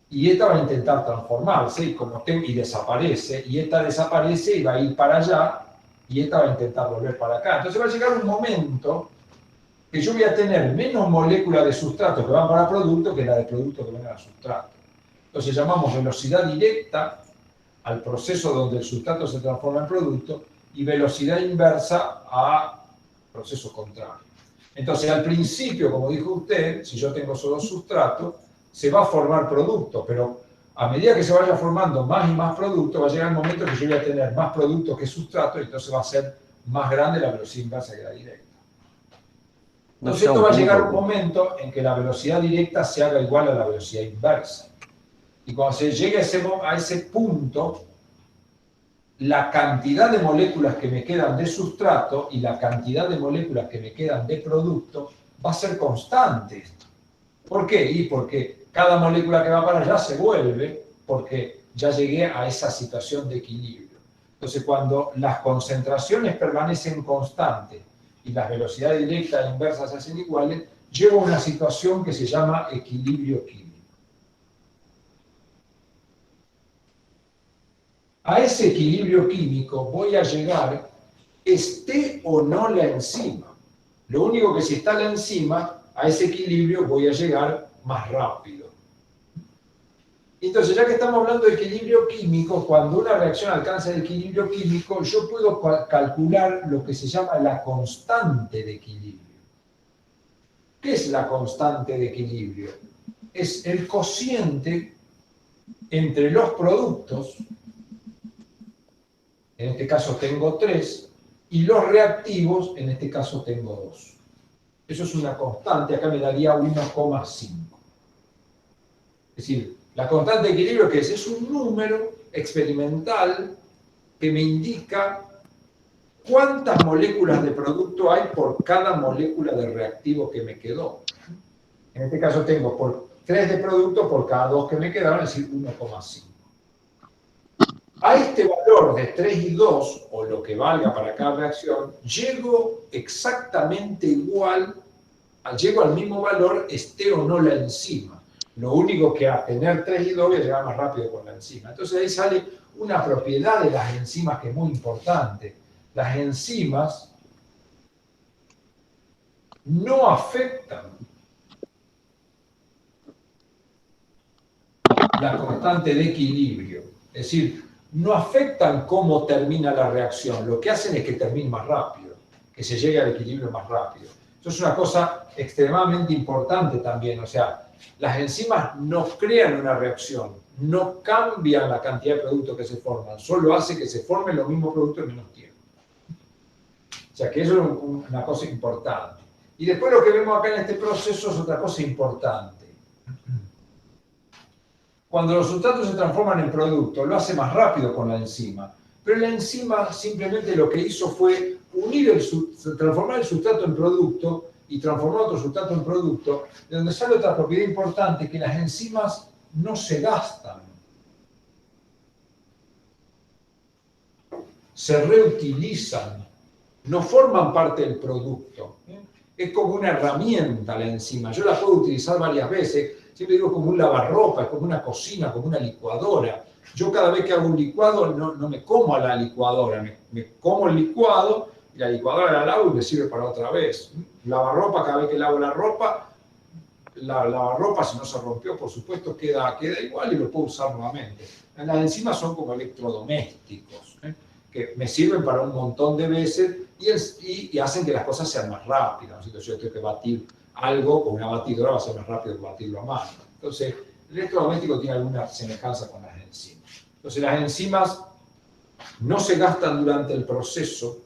Y esta va a intentar transformarse y desaparece. Y esta desaparece y va a ir para allá. Y esta va a intentar volver para acá. Entonces va a llegar un momento que yo voy a tener menos moléculas de sustrato que van para producto que la de producto que van a sustrato. Entonces llamamos velocidad directa al proceso donde el sustrato se transforma en producto y velocidad inversa a procesos contrarios. Entonces, al principio, como dijo usted, si yo tengo solo sustrato, se va a formar producto, pero a medida que se vaya formando más y más producto, va a llegar el momento que yo voy a tener más producto que sustrato y entonces va a ser más grande la velocidad inversa que la directa. Entonces, esto va a llegar un momento en que la velocidad directa se haga igual a la velocidad inversa. Y cuando se llegue a ese punto, la cantidad de moléculas que me quedan de sustrato y la cantidad de moléculas que me quedan de producto va a ser constante. ¿Por qué? Y porque cada molécula que va para allá se vuelve, porque ya llegué a esa situación de equilibrio. Entonces, cuando las concentraciones permanecen constantes y las velocidades directas e inversas se hacen iguales, llego a una situación que se llama equilibrio químico. A ese equilibrio químico voy a llegar, esté o no la enzima. Lo único que si está la enzima, a ese equilibrio voy a llegar más rápido. Entonces, ya que estamos hablando de equilibrio químico, cuando una reacción alcanza el equilibrio químico, yo puedo calcular lo que se llama la constante de equilibrio. ¿Qué es la constante de equilibrio? Es el cociente entre los productos, en este caso tengo 3, y los reactivos, en este caso tengo 2. Eso es una constante, acá me daría 1,5. Es decir, la constante de equilibrio, ¿qué es? Es un número experimental que me indica cuántas moléculas de producto hay por cada molécula de reactivo que me quedó. En este caso tengo por 3 de producto por cada 2 que me quedaron, es decir, 1,5. A este valor de 3 y 2, o lo que valga para cada reacción, llego exactamente igual, llego al mismo valor, esté o no la enzima. Lo único que a tener 3 y 2 voy a llegar más rápido con la enzima. Entonces ahí sale una propiedad de las enzimas que es muy importante. Las enzimas no afectan la constante de equilibrio. Es decir, no afectan cómo termina la reacción. Lo que hacen es que termine más rápido, que se llegue al equilibrio más rápido. Eso es una cosa extremadamente importante también. O sea, las enzimas no crean una reacción, no cambian la cantidad de productos que se forman, solo hace que se formen los mismos productos en menos tiempo. O sea, que eso es una cosa importante. Y después lo que vemos acá en este proceso es otra cosa importante. Cuando los sustratos se transforman en producto, lo hace más rápido con la enzima. Pero la enzima simplemente lo que hizo fue transformar el sustrato en producto y transformar otro sustrato en producto, de donde sale otra propiedad importante, que las enzimas no se gastan. Se reutilizan, no forman parte del producto. Es como una herramienta la enzima. Yo la puedo utilizar varias veces. Siempre digo como un lavarropa, es como una cocina, como una licuadora. Yo cada vez que hago un licuado no me como a la licuadora, me como el licuado y la licuadora la lavo y me sirve para otra vez. Lavarropa, cada vez que lavo la ropa, la lavarropa si no se rompió, por supuesto, queda igual y lo puedo usar nuevamente. Las enzimas son como electrodomésticos, que me sirven para un montón de veces y hacen que las cosas sean más rápidas. Si yo tengo que batir algo con una batidora, va a ser más rápido que batirlo a mano. Entonces, el electrodoméstico tiene alguna semejanza con las enzimas. Entonces, las enzimas no se gastan durante el proceso,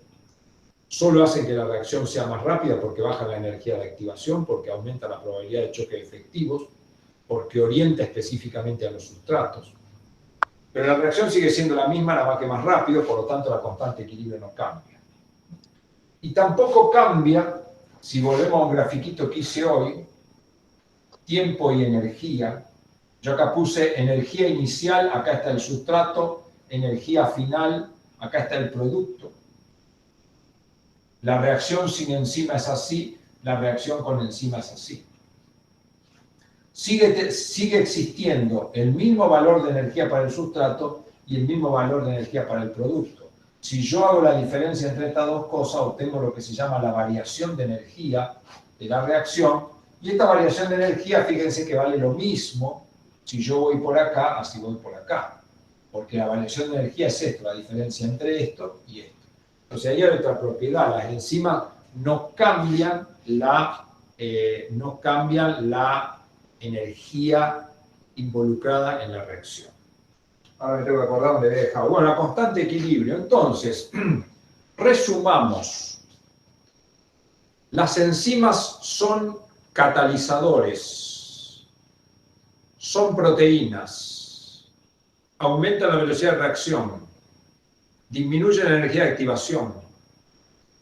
solo hacen que la reacción sea más rápida porque baja la energía de activación, porque aumenta la probabilidad de choques efectivos, porque orienta específicamente a los sustratos. Pero la reacción sigue siendo la misma, nada más que más rápido, por lo tanto la constante de equilibrio no cambia. Y tampoco cambia, si volvemos a un grafiquito que hice hoy, tiempo y energía. Yo acá puse energía inicial, acá está el sustrato, energía final, acá está el producto. La reacción sin enzima es así, la reacción con enzima es así. Sigue existiendo el mismo valor de energía para el sustrato y el mismo valor de energía para el producto. Si yo hago la diferencia entre estas dos cosas, obtengo lo que se llama la variación de energía de la reacción, y esta variación de energía, fíjense que vale lo mismo si yo voy por acá, así voy por acá. Porque la variación de energía es esto, la diferencia entre esto y esto. Entonces ahí hay otra propiedad, las enzimas no cambian la energía involucrada en la reacción. Ahora me tengo que acordar dónde he dejado. Bueno, la constante de equilibrio. Entonces, resumamos. Las enzimas son catalizadores, son proteínas, aumentan la velocidad de reacción, disminuyen la energía de activación,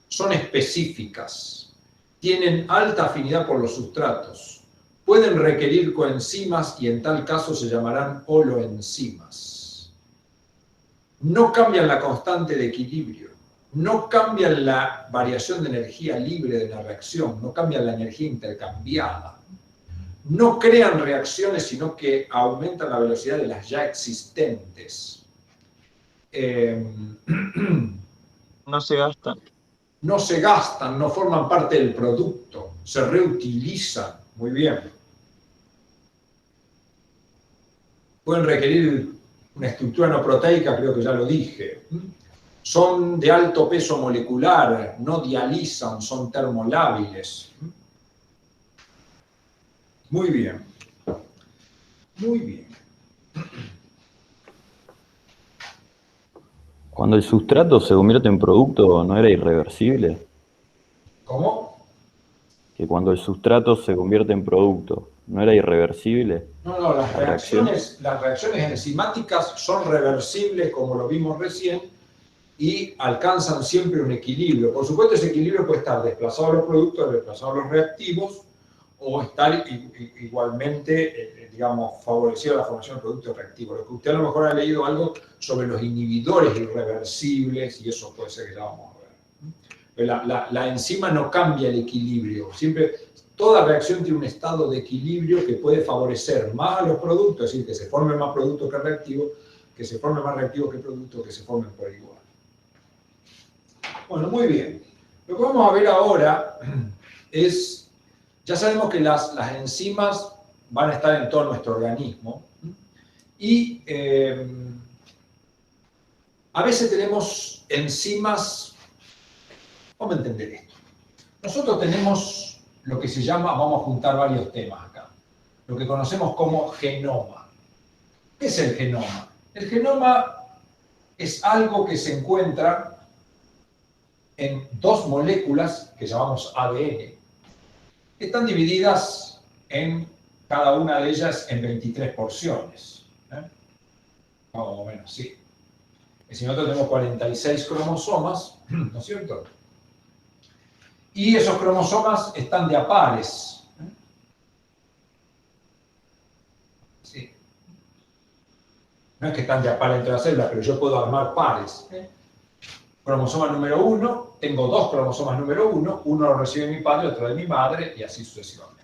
son específicas, tienen alta afinidad por los sustratos, pueden requerir coenzimas y en tal caso se llamarán holoenzimas. No cambian la constante de equilibrio, no cambian la variación de energía libre de la reacción, no cambian la energía intercambiada, no crean reacciones, sino que aumentan la velocidad de las ya existentes. No se gastan. No se gastan, no forman parte del producto, se reutilizan. Muy bien. Pueden requerir una estructura no proteica, creo que ya lo dije. Son de alto peso molecular, no dializan, son termolábiles. Muy bien. Muy bien. Cuando el sustrato se convierte en producto, ¿no era irreversible? ¿Cómo? Que cuando el sustrato se convierte en producto, ¿no era irreversible? No, las reacciones enzimáticas son reversibles, como lo vimos recién, y alcanzan siempre un equilibrio. Por supuesto, ese equilibrio puede estar desplazado a los productos, desplazado a los reactivos, o estar igualmente, digamos, favorecido a la formación de productos reactivos. Lo que usted a lo mejor ha leído algo sobre los inhibidores irreversibles, y eso puede ser que ya vamos a ver. La enzima no cambia el equilibrio. Siempre, toda reacción tiene un estado de equilibrio que puede favorecer más a los productos, es decir, que se formen más productos que reactivos, que se formen más reactivos que productos, que se formen por igual. Bueno, muy bien. Lo que vamos a ver ahora es... Ya sabemos que las enzimas van a estar en todo nuestro organismo y a veces tenemos enzimas, vamos a entender esto. Nosotros tenemos lo que se llama, vamos a juntar varios temas acá, lo que conocemos como genoma. ¿Qué es el genoma? El genoma es algo que se encuentra en dos moléculas que llamamos ADN, que están divididas en cada una de ellas en 23 porciones. Más o menos, sí. Si nosotros tenemos 46 cromosomas, ¿no es cierto? Y esos cromosomas están de a pares. Sí. No es que están de a pares entre las células, pero yo puedo armar pares. Cromosoma número 1, tengo dos cromosomas número 1, uno lo recibe mi padre, otro de mi madre, y así sucesivamente.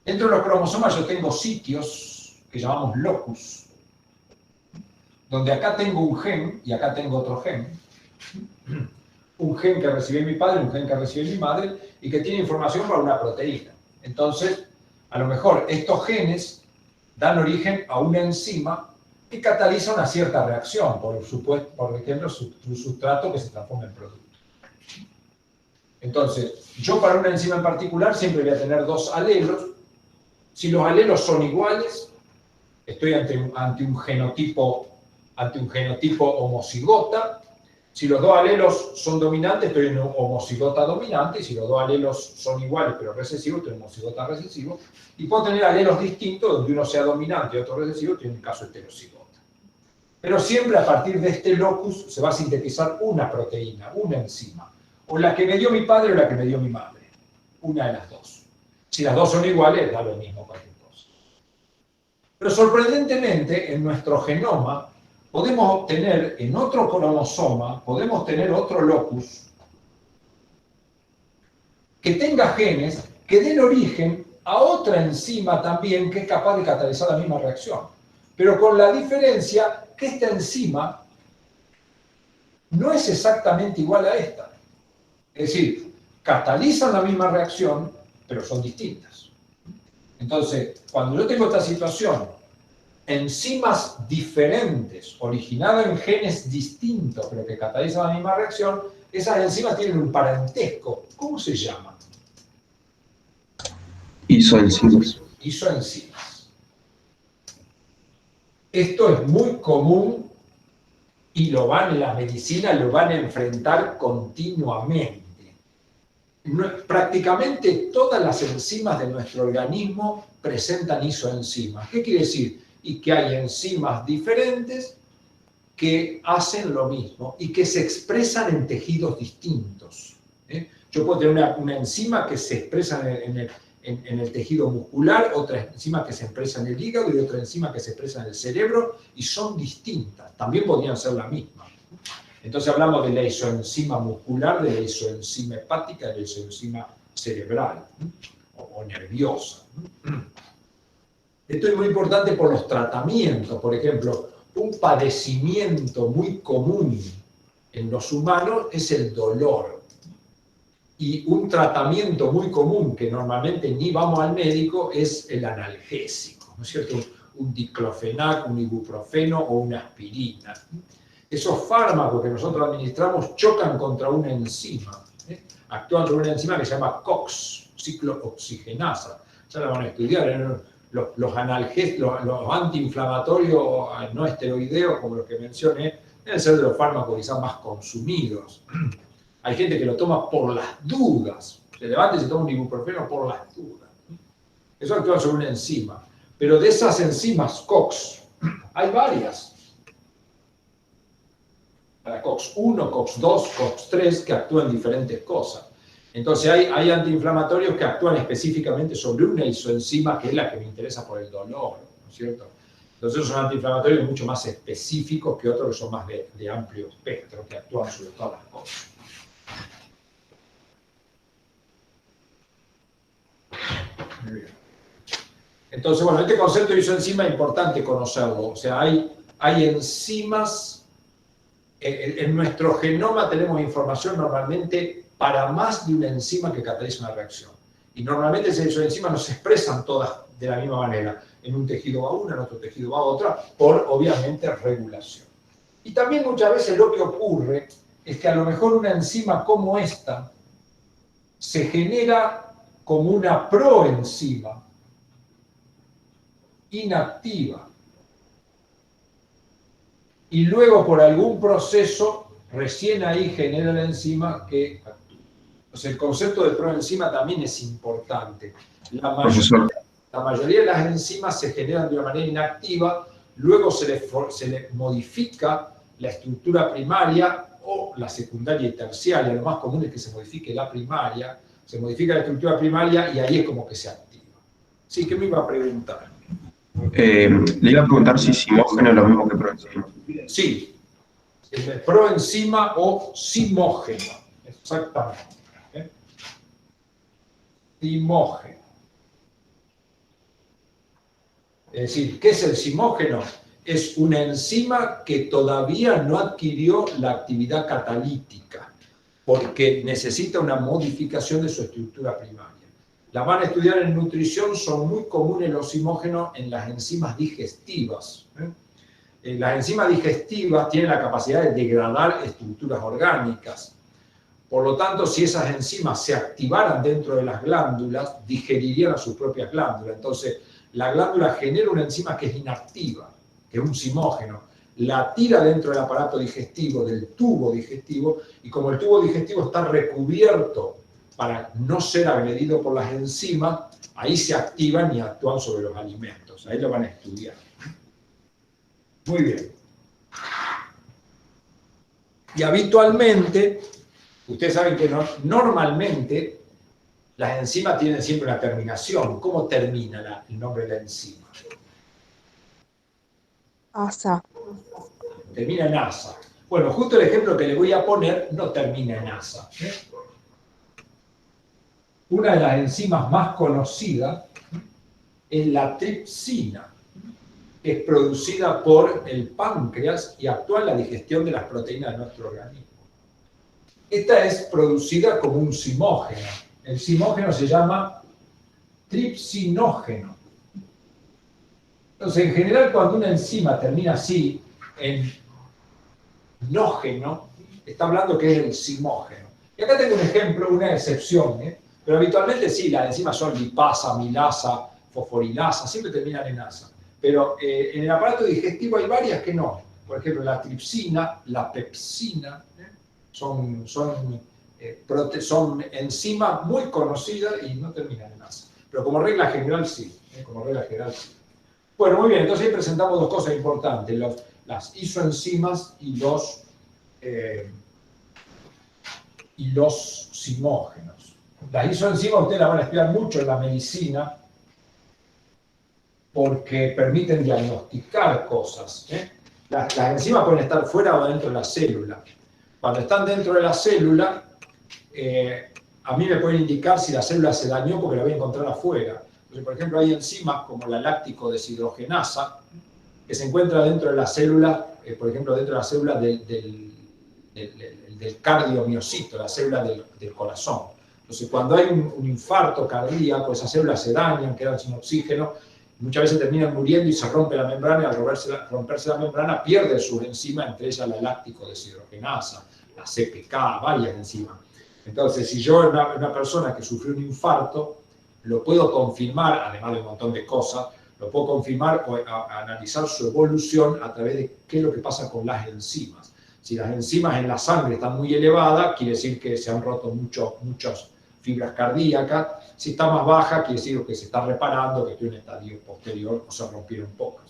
Dentro de los cromosomas yo tengo sitios que llamamos locus, donde acá tengo un gen y acá tengo otro gen. Un gen que recibe mi padre, un gen que recibe mi madre, y que tiene información para una proteína. Entonces, a lo mejor estos genes dan origen a una enzima que cataliza una cierta reacción, por ejemplo, un sustrato que se transforma en producto. Entonces, yo para una enzima en particular siempre voy a tener dos alelos. Si los alelos son iguales, estoy ante un genotipo homocigota. Si los dos alelos son dominantes, estoy en un homocigota dominante, y si los dos alelos son iguales pero recesivos, estoy en un homocigota recesivo. Y puedo tener alelos distintos, donde uno sea dominante y otro recesivo, estoy en un caso heterocigota. Pero siempre a partir de este locus se va a sintetizar una proteína, una enzima. O la que me dio mi padre o la que me dio mi madre. Una de las dos. Si las dos son iguales, da lo mismo cualquier cosa. Pero sorprendentemente, en nuestro genoma, podemos obtener en otro cromosoma, podemos tener otro locus que tenga genes que den origen a otra enzima también que es capaz de catalizar la misma reacción. Pero con la diferencia que esta enzima no es exactamente igual a esta. Es decir, catalizan la misma reacción, pero son distintas. Entonces, cuando yo tengo esta situación enzimas diferentes, originadas en genes distintos, pero que catalizan la misma reacción, esas enzimas tienen un parentesco. ¿Cómo se llaman? Isoenzimas. Isoenzimas. Esto es muy común y en la medicina lo van a enfrentar continuamente. Prácticamente todas las enzimas de nuestro organismo presentan isoenzimas. ¿Qué quiere decir? Y que hay enzimas diferentes que hacen lo mismo y que se expresan en tejidos distintos. Yo puedo tener una enzima que se expresa en el tejido muscular, otra enzima que se expresa en el hígado y otra enzima que se expresa en el cerebro, y son distintas. También podrían ser la misma. Entonces hablamos de la isoenzima muscular, de la isoenzima hepática, de la isoenzima cerebral o nerviosa. Esto es muy importante por los tratamientos. Por ejemplo, un padecimiento muy común en los humanos es el dolor. Y un tratamiento muy común, que normalmente ni vamos al médico, es el analgésico, ¿no es cierto? Un diclofenac, un ibuprofeno o una aspirina. Esos fármacos que nosotros administramos chocan contra una enzima. Actúan sobre una enzima que se llama COX, ciclooxigenasa. Ya la van a estudiar. Los antiinflamatorios no esteroideos, como los que mencioné, deben ser de los fármacos quizás más consumidos. Hay gente que lo toma por las dudas. Se levanta y se toma un ibuprofeno por las dudas. Eso actúa sobre una enzima. Pero de esas enzimas COX, hay varias. Para COX-1, COX-2, COX-3, que actúan diferentes cosas. Entonces hay antiinflamatorios que actúan específicamente sobre una isoenzima, que es la que me interesa por el dolor, ¿no es cierto? Entonces son antiinflamatorios mucho más específicos que otros que son más de amplio espectro, que actúan sobre todas las cosas. Muy bien. Entonces, bueno, este concepto de isoenzima es importante conocerlo. O sea, hay enzimas, en nuestro genoma tenemos información normalmente para más de una enzima que cataliza una reacción. Y normalmente esas isoenzimas no se expresan todas de la misma manera. En un tejido va una, en otro tejido va otra, por obviamente regulación. Y también muchas veces lo que ocurre es que a lo mejor una enzima como esta se genera como una proenzima inactiva y luego por algún proceso recién ahí genera la enzima que actúa. Entonces el concepto de proenzima también es importante. La mayoría de las enzimas se generan de una manera inactiva, luego se le modifica la estructura primaria o la secundaria y terciaria. Lo más común es que se modifique la primaria, se modifica la estructura primaria y ahí es como que se activa. Sí, ¿qué me iba a preguntar? Le iba a preguntar si simógeno es lo mismo que proenzima. Sí, proenzima o simógeno, exactamente. Simógeno. Es decir, ¿qué es el simógeno? Es una enzima que todavía no adquirió la actividad catalítica, porque necesita una modificación de su estructura primaria. La van a estudiar en nutrición, son muy comunes los simógenos en las enzimas digestivas. Las enzimas digestivas tienen la capacidad de degradar estructuras orgánicas. Por lo tanto, si esas enzimas se activaran dentro de las glándulas, digerirían a sus propias glándulas. Entonces, la glándula genera una enzima que es inactiva, que es un simógeno, la tira dentro del aparato digestivo, del tubo digestivo, y como el tubo digestivo está recubierto para no ser agredido por las enzimas, ahí se activan y actúan sobre los alimentos. Ahí lo van a estudiar. Muy bien. Y habitualmente, ustedes saben que normalmente las enzimas tienen siempre una terminación. ¿Cómo termina el nombre de la enzima? Asa. Termina en asa. Bueno, justo el ejemplo que le voy a poner no termina en asa. Una de las enzimas más conocidas es la tripsina, que es producida por el páncreas y actúa en la digestión de las proteínas de nuestro organismo. Esta es producida como un simógeno. El simógeno se llama tripsinógeno. Entonces, en general, cuando una enzima termina así, en nógeno, está hablando que es el simógeno. Y acá tengo un ejemplo, una excepción, pero habitualmente sí, las enzimas son lipasa, milasa, fosforilasa, siempre terminan en asa. Pero en el aparato digestivo hay varias que no. Por ejemplo, la tripsina, la pepsina, son enzimas muy conocidas y no terminan en asa. Pero como regla general sí. Como regla general sí. Bueno, muy bien, entonces ahí presentamos dos cosas importantes, las isoenzimas y los simógenos. Las isoenzimas ustedes las van a estudiar mucho en la medicina porque permiten diagnosticar cosas. Las enzimas pueden estar fuera o dentro de la célula. Cuando están dentro de la célula, a mí me pueden indicar si la célula se dañó porque la voy a encontrar afuera. Entonces, por ejemplo, hay enzimas como la láctico deshidrogenasa que se encuentra dentro de la célula, por ejemplo, dentro de la célula del cardiomiocito, la célula del corazón. Entonces, cuando hay un infarto cardíaco, esas células se dañan, quedan sin oxígeno, muchas veces terminan muriendo y se rompe la membrana, y al romperse la membrana pierde sus enzimas, entre ellas la láctico deshidrogenasa, la CPK, varias enzimas. Entonces, si yo, una persona que sufrió un infarto, lo puedo confirmar, además de un montón de cosas, lo puedo confirmar o analizar su evolución a través de qué es lo que pasa con las enzimas. Si las enzimas en la sangre están muy elevadas, quiere decir que se han roto muchas fibras cardíacas. Si está más baja, quiere decir que se está reparando, que estoy en un estadio posterior o se rompieron pocas.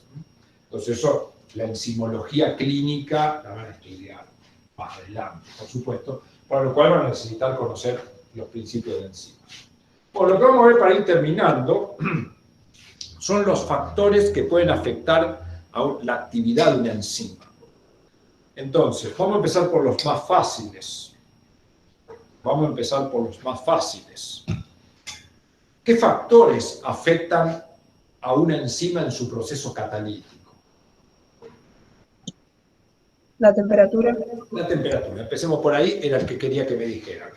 Entonces eso, la enzimología clínica la van a estudiar más adelante, por supuesto, para lo cual van a necesitar conocer los principios de enzimas. Bueno, lo que vamos a ver para ir terminando son los factores que pueden afectar a la actividad de una enzima. Entonces, vamos a empezar por los más fáciles. ¿Qué factores afectan a una enzima en su proceso catalítico? La temperatura. La temperatura. Empecemos por ahí, era el que quería que me dijeran.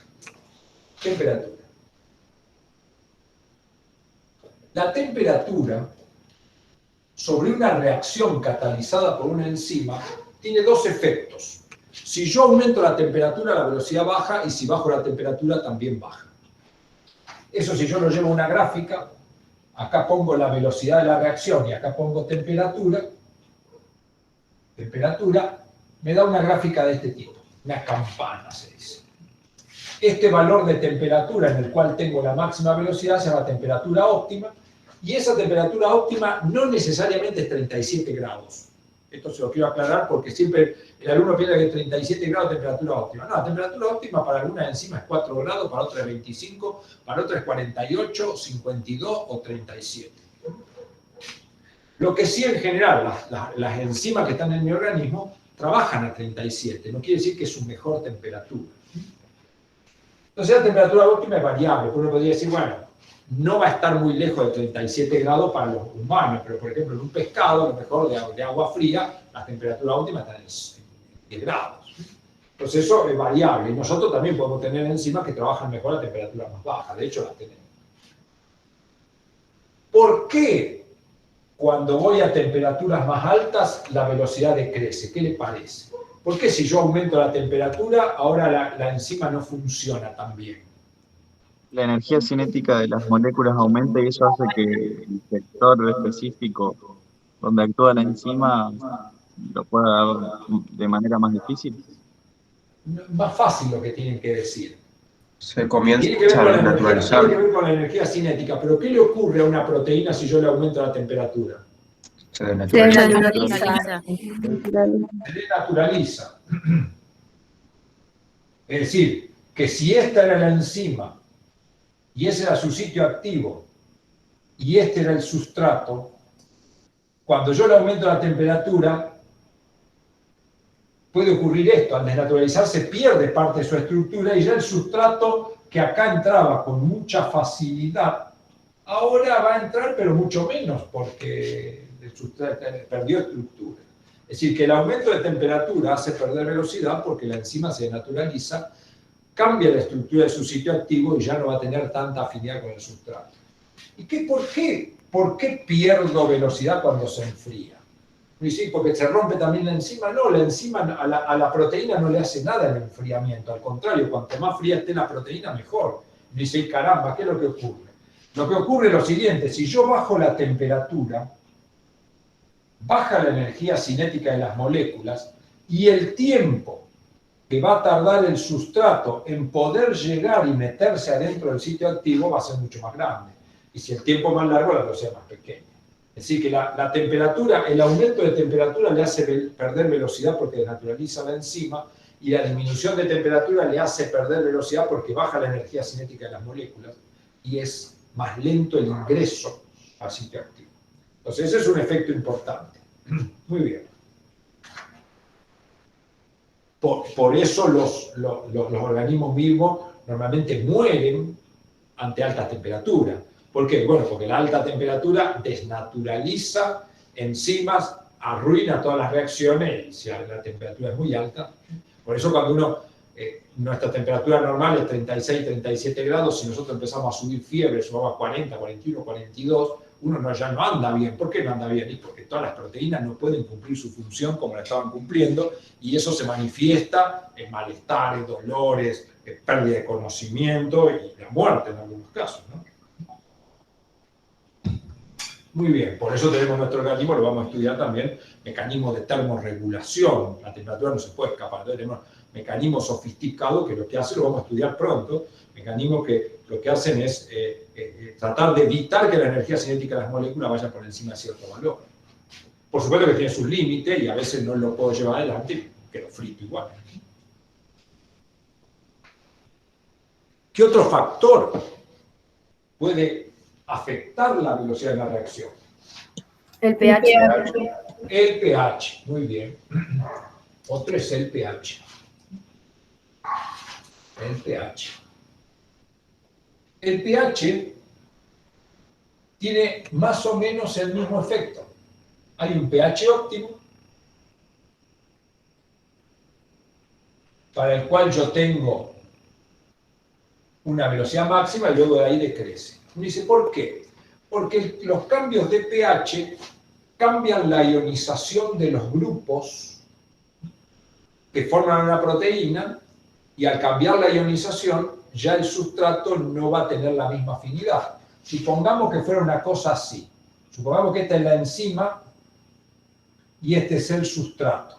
Temperatura. La temperatura sobre una reacción catalizada por una enzima tiene dos efectos. Si yo aumento la temperatura, la velocidad baja, y si bajo la temperatura, también baja. Eso si yo lo llevo a una gráfica, acá pongo la velocidad de la reacción y acá pongo temperatura, me da una gráfica de este tipo, una campana se dice. Este valor de temperatura en el cual tengo la máxima velocidad se llama temperatura óptima, y esa temperatura óptima no necesariamente es 37 grados. Esto se lo quiero aclarar porque siempre el alumno piensa que 37 grados es temperatura óptima. No, la temperatura óptima para algunas enzimas es 4 grados, para otras es 25, para otras es 48, 52 o 37. Lo que sí en general, las enzimas que están en mi organismo trabajan a 37, no quiere decir que es su mejor temperatura. Entonces la temperatura óptima es variable, porque uno podría decir, bueno, no va a estar muy lejos de 37 grados para los humanos, pero por ejemplo en un pescado, a lo mejor de agua fría, la temperatura óptima está en 10 grados. Entonces eso es variable, y nosotros también podemos tener enzimas que trabajan mejor a temperatura más baja, de hecho las tenemos. ¿Por qué cuando voy a temperaturas más altas la velocidad decrece? ¿Qué le parece? ¿Por qué si yo aumento la temperatura, ahora la enzima no funciona tan bien? La energía cinética de las moléculas aumenta y eso hace que el sector específico donde actúa la enzima lo pueda dar de manera más difícil. Más fácil lo que tienen que decir. Se comienza a a naturalizar. Tiene que ver con la energía cinética, pero ¿qué le ocurre a una proteína si yo le aumento la temperatura? Se denaturaliza. Se denaturaliza. Es decir, que si esta era la enzima y ese era su sitio activo y este era el sustrato, cuando yo le aumento la temperatura, puede ocurrir esto, al desnaturalizarse pierde parte de su estructura y ya el sustrato que acá entraba con mucha facilidad, ahora va a entrar pero mucho menos porque el sustrato perdió estructura. Es decir, que el aumento de temperatura hace perder velocidad porque la enzima se denaturaliza, cambia la estructura de su sitio activo y ya no va a tener tanta afinidad con el sustrato. ¿Y por qué? ¿Por qué pierdo velocidad cuando se enfría? Y sí, porque se rompe también la enzima. No, la enzima a la proteína no le hace nada el enfriamiento. Al contrario, cuanto más fría esté la proteína, mejor. Y dice, caramba, ¿qué es lo que ocurre? Lo que ocurre es lo siguiente, si yo bajo la temperatura, baja la energía cinética de las moléculas y el tiempo que va a tardar el sustrato en poder llegar y meterse adentro del sitio activo va a ser mucho más grande. Y si el tiempo es más largo, la velocidad es más pequeña. Es decir, que la temperatura, el aumento de temperatura le hace perder velocidad porque desnaturaliza la enzima, y la disminución de temperatura le hace perder velocidad porque baja la energía cinética de las moléculas y es más lento el ingreso al sitio activo. Entonces, ese es un efecto importante. Muy bien. Por eso los organismos vivos normalmente mueren ante alta temperatura. ¿Por qué? Bueno, porque la alta temperatura desnaturaliza enzimas, arruina todas las reacciones, y si la temperatura es muy alta. Por eso cuando nuestra temperatura normal es 36, 37 grados, si nosotros empezamos a subir fiebre, subamos a 40, 41, 42, uno ya no anda bien. ¿Por qué no anda bien? Y porque todas las proteínas no pueden cumplir su función como la estaban cumpliendo, y eso se manifiesta en malestares, dolores, pérdida de conocimiento y la muerte en algunos casos, ¿no? Muy bien, por eso tenemos nuestro organismo, lo vamos a estudiar también, mecanismos de termorregulación. La temperatura no se puede escapar, entonces tenemos mecanismos sofisticados que lo que hacen, lo vamos a estudiar pronto, mecanismos que lo que hacen es tratar de evitar que la energía cinética de las moléculas vaya por encima de cierto valor. Por supuesto que tiene sus límites y a veces no lo puedo llevar adelante, que lo frito igual. ¿Qué otro factor puede afectar la velocidad de la reacción? El pH. El pH, muy bien. Otro es el pH. El pH. El pH tiene más o menos el mismo efecto. Hay un pH óptimo, para el cual yo tengo una velocidad máxima y luego de ahí decrece. Uno dice, ¿por qué? Porque los cambios de pH cambian la ionización de los grupos que forman una proteína, y al cambiar la ionización ya el sustrato no va a tener la misma afinidad. Supongamos que fuera una cosa así. Supongamos que esta es la enzima y este es el sustrato.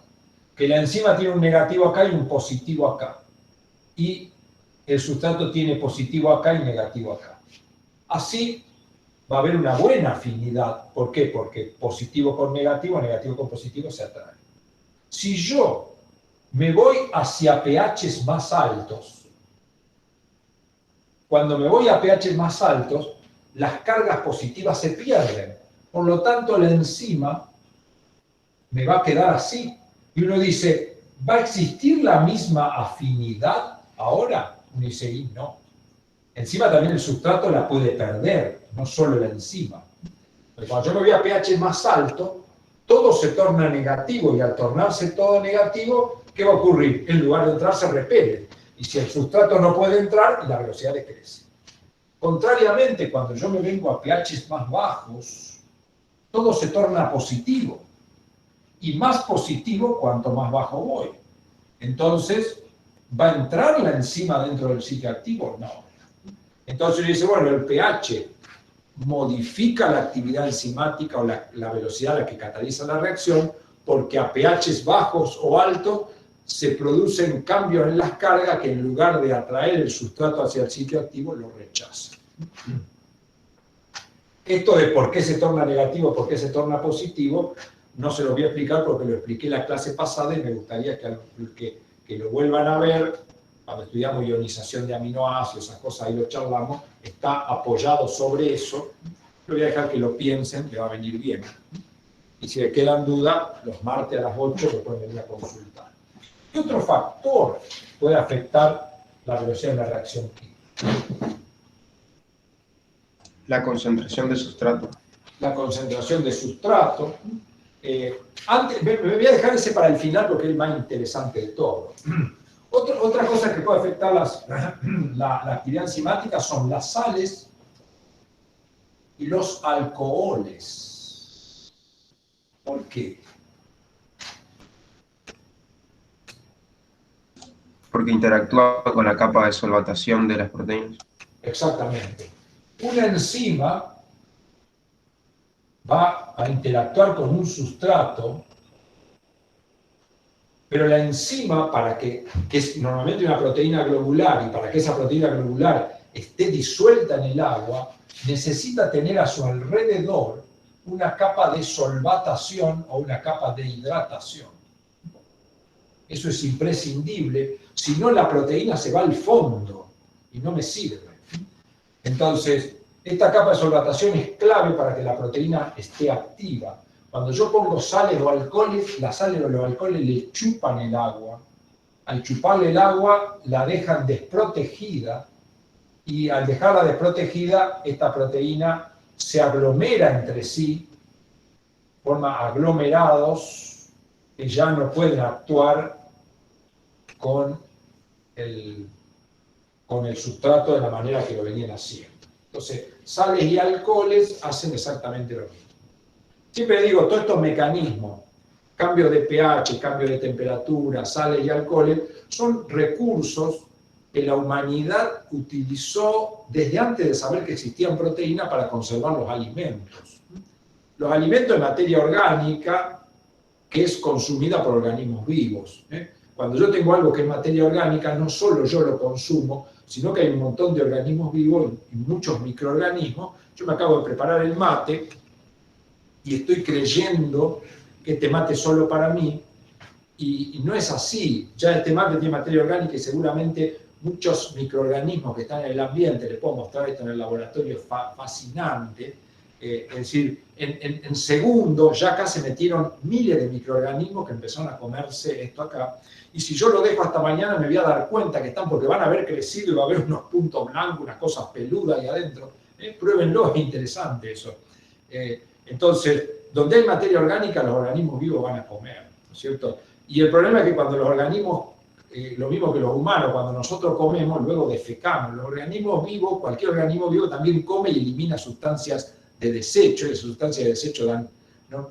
Que la enzima tiene un negativo acá y un positivo acá. Y el sustrato tiene positivo acá y negativo acá. Así va a haber una buena afinidad. ¿Por qué? Porque positivo con negativo, negativo con positivo se atraen. Si yo me voy hacia pHs más altos, cuando me voy a pHs más altos, las cargas positivas se pierden. Por lo tanto, la enzima me va a quedar así. Y uno dice, ¿va a existir la misma afinidad ahora? Uno dice, y no. Encima también el sustrato la puede perder, no solo la enzima. Pero cuando yo me voy a pH más alto, todo se torna negativo, y al tornarse todo negativo, ¿qué va a ocurrir? En lugar de entrar, se repele. Y si el sustrato no puede entrar, la velocidad decrece. Contrariamente, cuando yo me vengo a pHs más bajos, todo se torna positivo. Y más positivo cuanto más bajo voy. Entonces, ¿va a entrar la enzima dentro del sitio activo? No. Entonces dice, bueno, el pH modifica la actividad enzimática o la velocidad a la que cataliza la reacción, porque a pHs bajos o altos se producen cambios en las cargas que en lugar de atraer el sustrato hacia el sitio activo, lo rechazan. Esto de por qué se torna negativo, por qué se torna positivo, no se lo voy a explicar porque lo expliqué en la clase pasada y me gustaría que lo vuelvan a ver. Cuando estudiamos ionización de aminoácidos, esas cosas, ahí lo charlamos, está apoyado sobre eso. Lo voy a dejar que lo piensen, le va a venir bien. Y si le quedan dudas, los martes a las 8 lo pueden venir a consultar. ¿Qué otro factor puede afectar la velocidad de la reacción química? La concentración de sustrato. La concentración de sustrato. Antes, me voy a dejar ese para el final porque es el más interesante de todo. Otra cosa que puede afectar la actividad enzimática son las sales y los alcoholes. ¿Por qué? Porque interactúa con la capa de solvatación de las proteínas. Exactamente. Una enzima va a interactuar con un sustrato, pero la enzima, que es normalmente una proteína globular, y para que esa proteína globular esté disuelta en el agua, necesita tener a su alrededor una capa de solvatación o una capa de hidratación. Eso es imprescindible, si no la proteína se va al fondo y no me sirve. Entonces, esta capa de solvatación es clave para que la proteína esté activa. Cuando yo pongo sales o alcoholes, las sales o los alcoholes le chupan el agua. Al chuparle el agua, la dejan desprotegida, y al dejarla desprotegida, esta proteína se aglomera entre sí, forma aglomerados que ya no pueden actuar con el sustrato de la manera que lo venían haciendo. Entonces, sales y alcoholes hacen exactamente lo mismo. Siempre digo, todos estos mecanismos, cambio de pH, cambio de temperatura, sales y alcoholes, son recursos que la humanidad utilizó desde antes de saber que existían proteínas para conservar los alimentos. Los alimentos de materia orgánica que es consumida por organismos vivos. Cuando yo tengo algo que es materia orgánica, no solo yo lo consumo, sino que hay un montón de organismos vivos y muchos microorganismos. Yo me acabo de preparar el mate y estoy creyendo que este mate es solo para mí, y no es así. Ya este mate tiene materia orgánica y seguramente muchos microorganismos que están en el ambiente, les puedo mostrar esto en el laboratorio, es fascinante. Es decir, en segundos ya acá se metieron miles de microorganismos que empezaron a comerse esto acá. Y si yo lo dejo hasta mañana me voy a dar cuenta que están, porque van a haber crecido y va a haber unos puntos blancos, unas cosas peludas ahí adentro. Pruébenlo, es interesante eso. Entonces, donde hay materia orgánica, los organismos vivos van a comer, ¿no es cierto? Y el problema es que cuando los organismos, lo mismo que los humanos, cuando nosotros comemos, luego defecamos. Los organismos vivos, cualquier organismo vivo también come y elimina sustancias de desecho, y las sustancias de desecho dan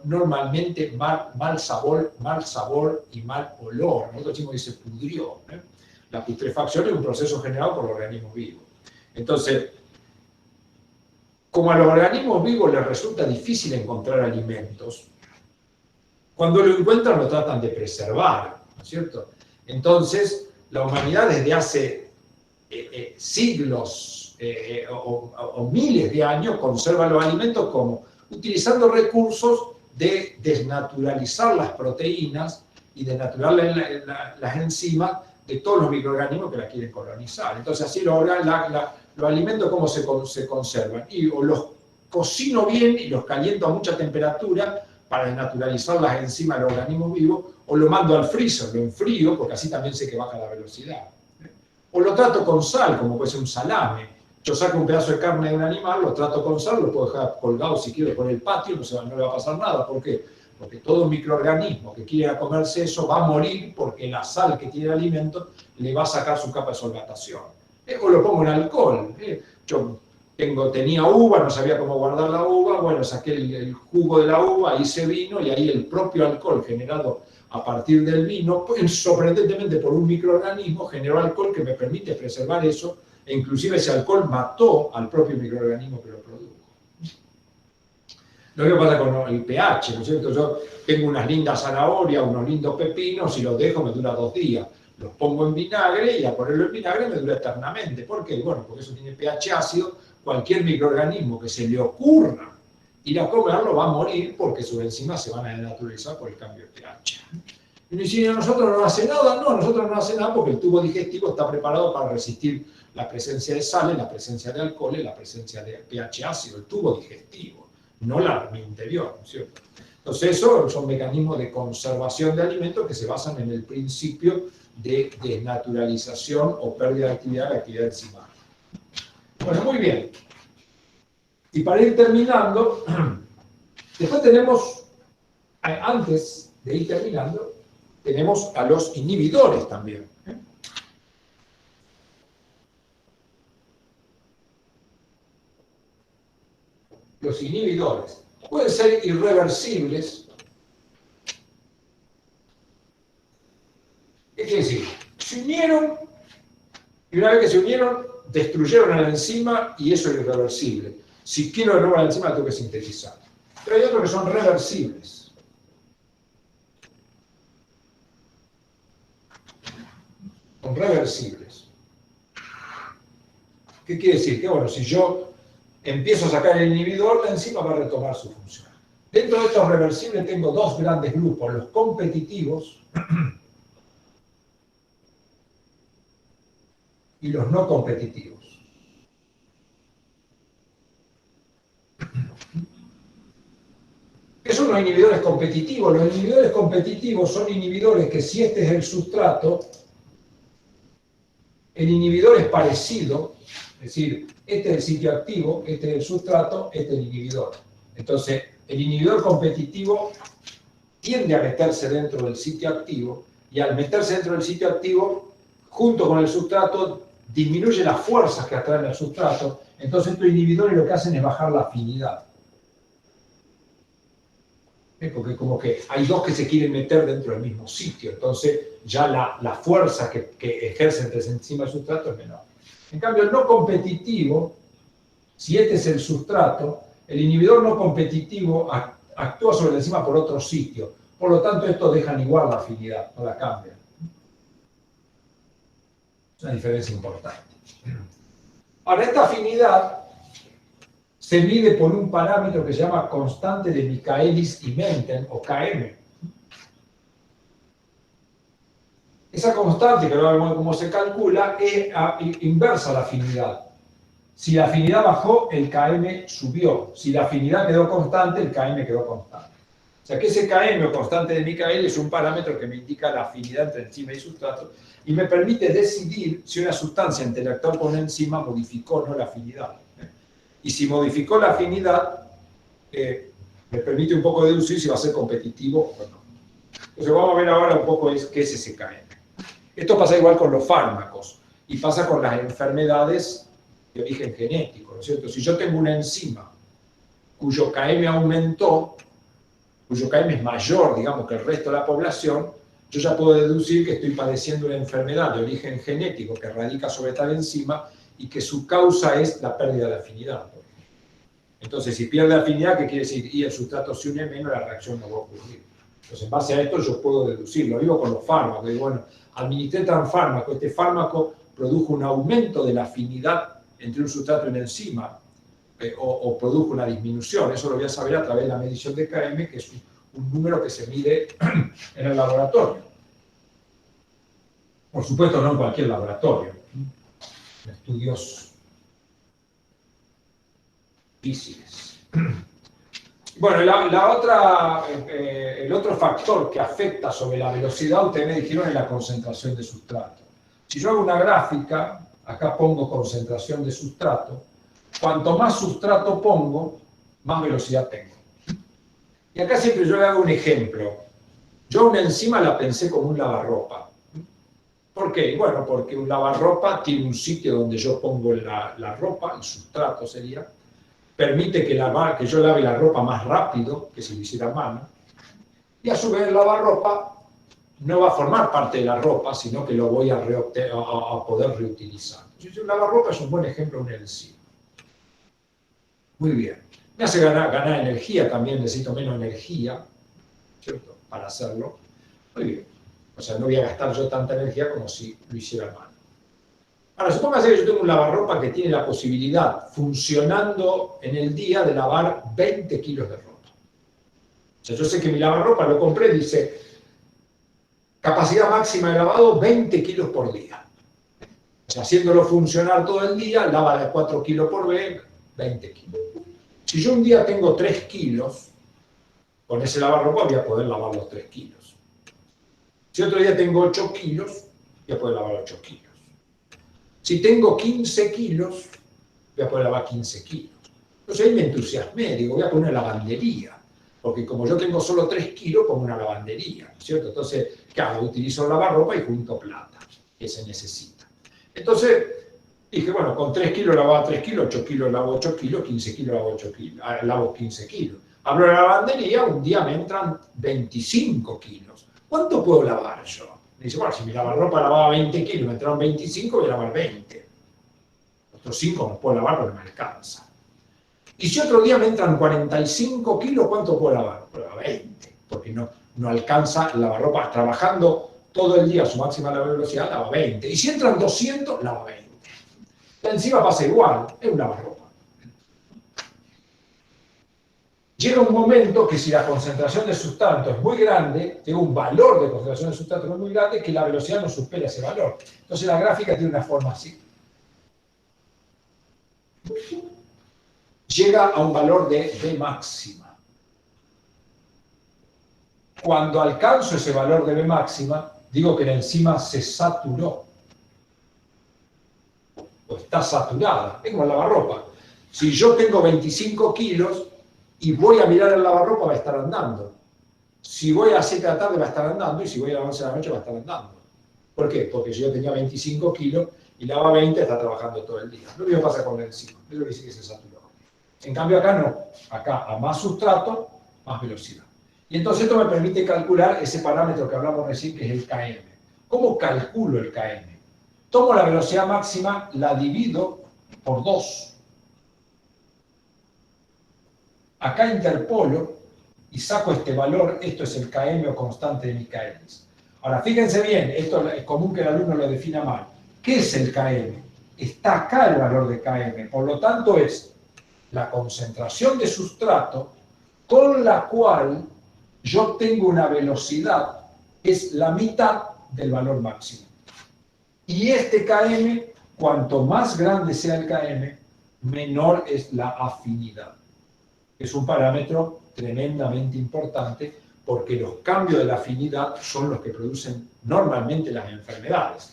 normalmente mal sabor y mal olor. Nosotros decimos que se pudrió. La putrefacción es un proceso generado por los organismos vivos. Entonces, como a los organismos vivos les resulta difícil encontrar alimentos, cuando lo encuentran lo tratan de preservar, ¿no es cierto? Entonces, la humanidad desde hace siglos o miles de años conserva los alimentos como utilizando recursos de desnaturalizar las proteínas y desnaturar las enzimas de todos los microorganismos que las quieren colonizar. Entonces, así los alimentos, ¿cómo se conservan? Y o los cocino bien y los caliento a mucha temperatura para desnaturalizar las enzimas de los organismos vivos, o lo mando al freezer, lo enfrío, porque así también sé que baja la velocidad. O lo trato con sal, como puede ser un salame. Yo saco un pedazo de carne de un animal, lo trato con sal, lo puedo dejar colgado si quiero por el patio, no le va a pasar nada. ¿Por qué? Porque todo microorganismo que quiera comerse eso va a morir porque la sal que tiene el alimento le va a sacar su capa de solvatación. O lo pongo en alcohol. Yo tenía uva, no sabía cómo guardar la uva, bueno, saqué el jugo de la uva, hice vino, y ahí el propio alcohol generado a partir del vino, sorprendentemente por un microorganismo, generó alcohol que me permite preservar eso, e inclusive ese alcohol mató al propio microorganismo que lo produjo. Lo que pasa con el pH, ¿no es cierto? Yo tengo unas lindas zanahorias, unos lindos pepinos, y los dejo, me dura 2 días. Los pongo en vinagre, y al ponerlo en vinagre me dura eternamente. ¿Por qué? Bueno, porque eso tiene pH ácido. Cualquier microorganismo que se le ocurra ir a comerlo va a morir porque sus enzimas se van a desnaturalizar por el cambio de pH. Y me dicen, ¿a nosotros no hace nada? No, a nosotros no hace nada porque el tubo digestivo está preparado para resistir la presencia de sales, la presencia de alcohol y la presencia de pH ácido, el tubo digestivo, no mi interior, ¿no es cierto? Entonces, esos son mecanismos de conservación de alimentos que se basan en el principio de desnaturalización o pérdida de la actividad enzimática. Bueno, muy bien. Y para ir terminando, después tenemos, antes de ir terminando, tenemos a los inhibidores también. los inhibidores pueden ser irreversibles. ¿Qué quiere decir? Se unieron, y una vez que se unieron, destruyeron a la enzima y eso es irreversible. Si quiero de nuevo la enzima, la tengo que sintetizar. Pero hay otros que son reversibles. Son reversibles. ¿Qué quiere decir? Que bueno, si yo empiezo a sacar el inhibidor, la enzima va a retomar su función. Dentro de estos reversibles tengo dos grandes grupos, los competitivos y los no competitivos. ¿Qué son los inhibidores competitivos? Los inhibidores competitivos son inhibidores que si este es el sustrato, el inhibidor es parecido, es decir, este es el sitio activo, este es el sustrato, este es el inhibidor. Entonces, el inhibidor competitivo tiende a meterse dentro del sitio activo y al meterse dentro del sitio activo, junto con el sustrato, disminuye las fuerzas que atraen al sustrato. Entonces, estos inhibidores lo que hacen es bajar la afinidad. Porque como que hay dos que se quieren meter dentro del mismo sitio, entonces ya la fuerza que ejerce entre encima del sustrato es menor. En cambio, el no competitivo, si este es el sustrato, el inhibidor no competitivo actúa sobre la enzima por otro sitio. Por lo tanto, estos dejan igual la afinidad, no la cambian. Es una diferencia importante. Ahora, esta afinidad se mide por un parámetro que se llama constante de Michaelis y Menten, o KM. Esa constante, que ahora vemos cómo se calcula, es inversa a la afinidad. Si la afinidad bajó, el KM subió. Si la afinidad quedó constante, el KM quedó constante. O sea que ese KM, o constante de Michaelis, es un parámetro que me indica la afinidad entre enzima y sustrato y me permite decidir si una sustancia interactual con una enzima modificó o no la afinidad. Y si modificó la afinidad, me permite un poco deducir si va a ser competitivo o no. Entonces vamos a ver ahora un poco qué es ese KM. Esto pasa igual con los fármacos y pasa con las enfermedades de origen genético, ¿no es cierto? Si yo tengo una enzima cuyo KM aumentó, cuyo KM es mayor, digamos, que el resto de la población, yo ya puedo deducir que estoy padeciendo una enfermedad de origen genético que radica sobre tal enzima y que su causa es la pérdida de afinidad. Entonces, si pierde afinidad, ¿qué quiere decir? Y el sustrato se une menos, la reacción no va a ocurrir. Entonces, en base a esto yo puedo deducirlo. Lo digo con los fármacos. Digo, bueno, administré tal fármaco, este fármaco produjo un aumento de la afinidad entre un sustrato y una enzima, o produjo una disminución. Eso lo voy a saber a través de la medición de KM, que es un número que se mide en el laboratorio. Por supuesto, no en cualquier laboratorio. Estudios difíciles. Bueno, el otro factor que afecta sobre la velocidad, ustedes me dijeron, es la concentración de sustrato. Si yo hago una gráfica, acá pongo concentración de sustrato, cuanto más sustrato pongo, más velocidad tengo. Y acá siempre yo le hago un ejemplo. Yo una enzima la pensé como un lavarropa. ¿Por qué? Bueno, porque un lavarropa tiene un sitio donde yo pongo la ropa, el sustrato sería, permite que yo lave la ropa más rápido que si lo hiciera a mano, y a su vez el lavarropa no va a formar parte de la ropa, sino que lo voy a poder reutilizar. Entonces, un lavarropa es un buen ejemplo de una enzima. Muy bien. Me hace ganar energía también, necesito menos energía, ¿cierto?, para hacerlo. Muy bien. O sea, no voy a gastar yo tanta energía como si lo hiciera a mano. Ahora, supóngase que yo tengo un lavarropa que tiene la posibilidad, funcionando en el día, de lavar 20 kilos de ropa. O sea, yo sé que mi lavarropa, lo compré, dice, capacidad máxima de lavado, 20 kilos por día. O sea, haciéndolo funcionar todo el día, lava de 4 kilos por vez, 20 kilos. Si yo un día tengo 3 kilos, con ese lavarropa voy a poder lavar los 3 kilos. Si otro día tengo 8 kilos, voy a poder lavar 8 kilos. Si tengo 15 kilos, voy a poder lavar 15 kilos. Entonces ahí me entusiasmé, digo, voy a poner una lavandería. Porque como yo tengo solo 3 kilos, pongo una lavandería, ¿cierto? Entonces, ¿qué hago? Utilizo lavarropa y junto plata, que se necesita. Entonces, Dije, bueno, con 3 kilos lavaba 3 kilos, 8 kilos lavo 8 kilos, 15 kilos lavo 8 kilos, lavo 15 kilos. Abro la lavandería, un día me entran 25 kilos. ¿Cuánto puedo lavar yo? Me dice, bueno, si mi lavarropa lavaba 20 kilos, me entraron 25, voy a lavar 20. Otros 5 no puedo lavar porque me alcanza. Y si otro día me entran 45 kilos, ¿cuánto puedo lavar? Puedo lavar 20, porque no alcanza el lavarropa. Trabajando todo el día a su máxima velocidad, lava 20. Y si entran 200, lava 20. Encima pasa igual, es un lavarropa. Llega un momento que si la concentración de sustrato es muy grande, tiene un valor de concentración de sustrato no es muy grande, que la velocidad no supera ese valor. Entonces la gráfica tiene una forma así. Llega a un valor de B máxima. Cuando alcanzo ese valor de B máxima, digo que la enzima se saturó. O está saturada. Es como el lavarropa. Si yo tengo 25 kilos y voy a mirar el lavarropa, va a estar andando. Si voy a las 7 de la tarde, va a estar andando. Y si voy a las 11 de la noche, va a estar andando. ¿Por qué? Porque si yo tenía 25 kilos y lava 20, está trabajando todo el día. Lo mismo pasa con la enzima. Es lo que dice que se saturó. En cambio acá no. Acá a más sustrato, más velocidad. Y entonces esto me permite calcular ese parámetro que hablamos recién, que es el Km. ¿Cómo calculo el Km? Tomo la velocidad máxima, la divido por 2. Acá interpolo y saco este valor. Esto es el Km o constante de Michaelis. Ahora, fíjense bien, esto es común que el alumno lo defina mal. ¿Qué es el Km? Está acá el valor de Km. Por lo tanto, es la concentración de sustrato con la cual yo tengo una velocidad que es la mitad del valor máximo. Y este Km, cuanto más grande sea el Km, menor es la afinidad. Es un parámetro tremendamente importante porque los cambios de la afinidad son los que producen normalmente las enfermedades.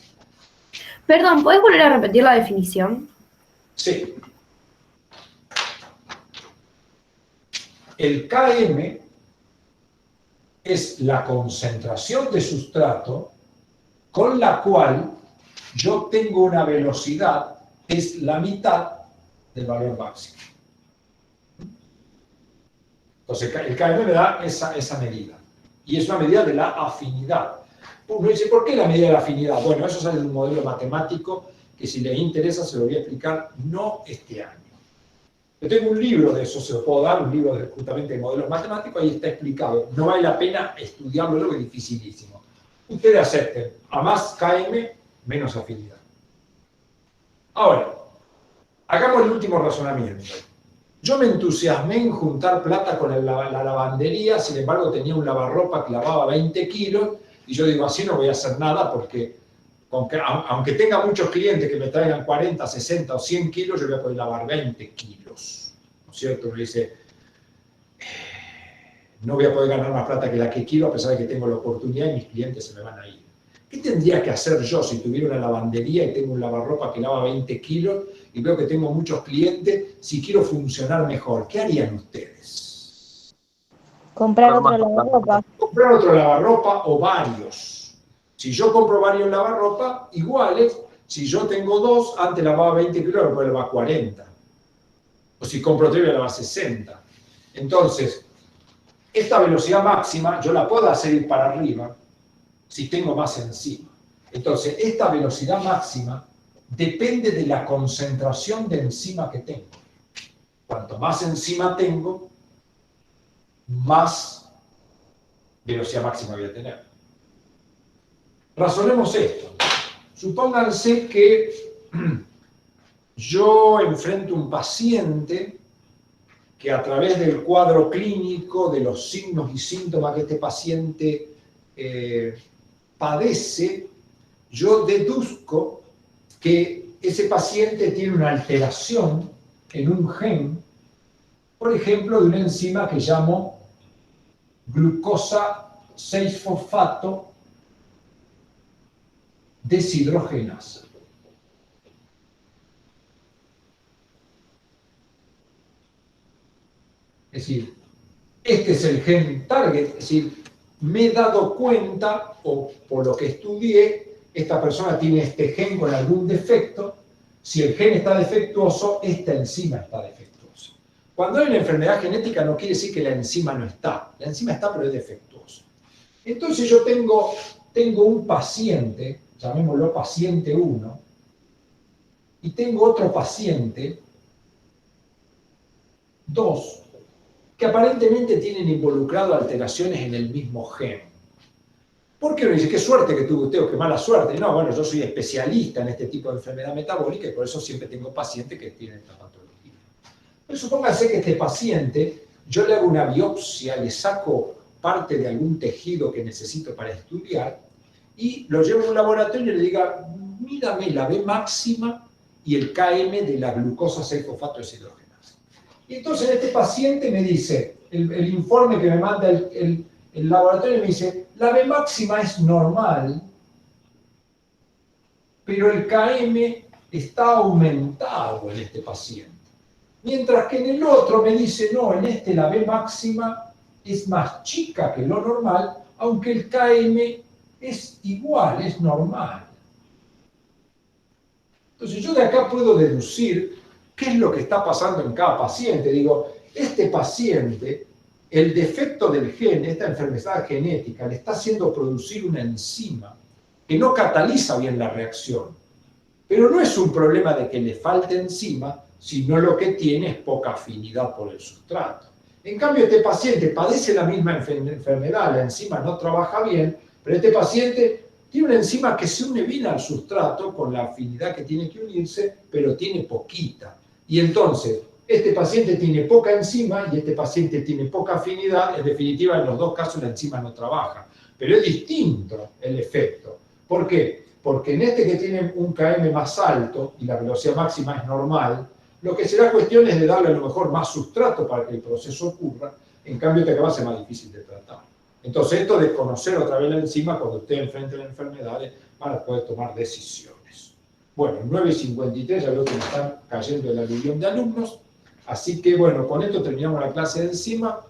Perdón, ¿puedes volver a repetir la definición? Sí. El Km es la concentración de sustrato con la cual yo tengo una velocidad que es la mitad del valor máximo. Entonces el Km me da esa medida. Y es una medida de la afinidad. Uno dice, ¿por qué la medida de la afinidad? Bueno, eso sale de un modelo matemático que si les interesa se lo voy a explicar no este año. Yo tengo un libro de eso, se lo puedo dar, un libro justamente de modelos matemáticos, ahí está explicado. No vale la pena estudiarlo, es dificilísimo. Ustedes acepten, a más Km, menos afinidad. Ahora, hagamos el último razonamiento. Yo me entusiasmé en juntar plata con la lavandería, sin embargo tenía un lavarropa que lavaba 20 kilos, y yo digo, así no voy a hacer nada porque aunque tenga muchos clientes que me traigan 40, 60 o 100 kilos, yo voy a poder lavar 20 kilos. ¿No es cierto? Me dice, no voy a poder ganar más plata que la que quiero a pesar de que tengo la oportunidad y mis clientes se me van a ir. ¿Qué tendría que hacer yo si tuviera una lavandería y tengo un lavarropa que lava 20 kilos y veo que tengo muchos clientes? Si quiero funcionar mejor, ¿qué harían ustedes? Comprar otro lavarropa. Comprar otro lavarropa o varios. Si yo compro varios lavarropa iguales, si yo tengo 2, antes lavaba 20 kilos, ahora puedo lavar 40. O si compro 3, voy a lavar 60. Entonces, esta velocidad máxima yo la puedo hacer ir para arriba si tengo más enzima. Entonces, esta velocidad máxima depende de la concentración de enzima que tengo. Cuanto más enzima tengo, más velocidad máxima voy a tener. Razonemos esto. Supónganse que yo enfrento un paciente que a través del cuadro clínico, de los signos y síntomas que este paciente padece, yo deduzco que ese paciente tiene una alteración en un gen, por ejemplo, de una enzima que llamo glucosa 6-fosfato deshidrogenasa. Es decir, este es el gen target, es decir, me he dado cuenta, o por lo que estudié, esta persona tiene este gen con algún defecto, si el gen está defectuoso, esta enzima está defectuosa. Cuando hay una enfermedad genética no quiere decir que la enzima no está. La enzima está, pero es defectuosa. Entonces yo tengo un paciente, llamémoslo paciente 1, y tengo otro paciente 2, que aparentemente tienen involucrado alteraciones en el mismo gen. ¿Por qué uno dice, qué suerte que tuvo usted o qué mala suerte? No, bueno, yo soy especialista en este tipo de enfermedad metabólica y por eso siempre tengo pacientes que tienen esta patología. Pero supóngase que este paciente, yo le hago una biopsia, le saco parte de algún tejido que necesito para estudiar y lo llevo a un laboratorio y le diga, mírame la B máxima y el KM de la glucosa 6-fosfato deshidrogenasa. Y entonces este paciente me dice, el informe que me manda el laboratorio me dice, la B máxima es normal, pero el KM está aumentado en este paciente. Mientras que en el otro me dice, no, en este la B máxima es más chica que lo normal, aunque el KM es igual, es normal. Entonces yo de acá puedo deducir qué es lo que está pasando en cada paciente. Digo, este paciente, el defecto del gen, esta enfermedad genética, le está haciendo producir una enzima que no cataliza bien la reacción. Pero no es un problema de que le falte enzima, sino lo que tiene es poca afinidad por el sustrato. En cambio, este paciente padece la misma enfermedad, la enzima no trabaja bien, pero este paciente tiene una enzima que se une bien al sustrato con la afinidad que tiene que unirse, pero tiene poquita. Y entonces, este paciente tiene poca enzima y este paciente tiene poca afinidad. En definitiva, en los dos casos la enzima no trabaja. Pero es distinto el efecto. ¿Por qué? Porque en este que tiene un KM más alto y la velocidad máxima es normal, lo que será cuestión es de darle a lo mejor más sustrato para que el proceso ocurra. En cambio, este que va a ser más difícil de tratar. Entonces, esto de conocer otra vez la enzima cuando usted enfrente las enfermedades para poder tomar decisiones. Bueno, 9:53, ya veo que me están cayendo el aluvión de alumnos. Así que, bueno, con esto terminamos la clase de enzima.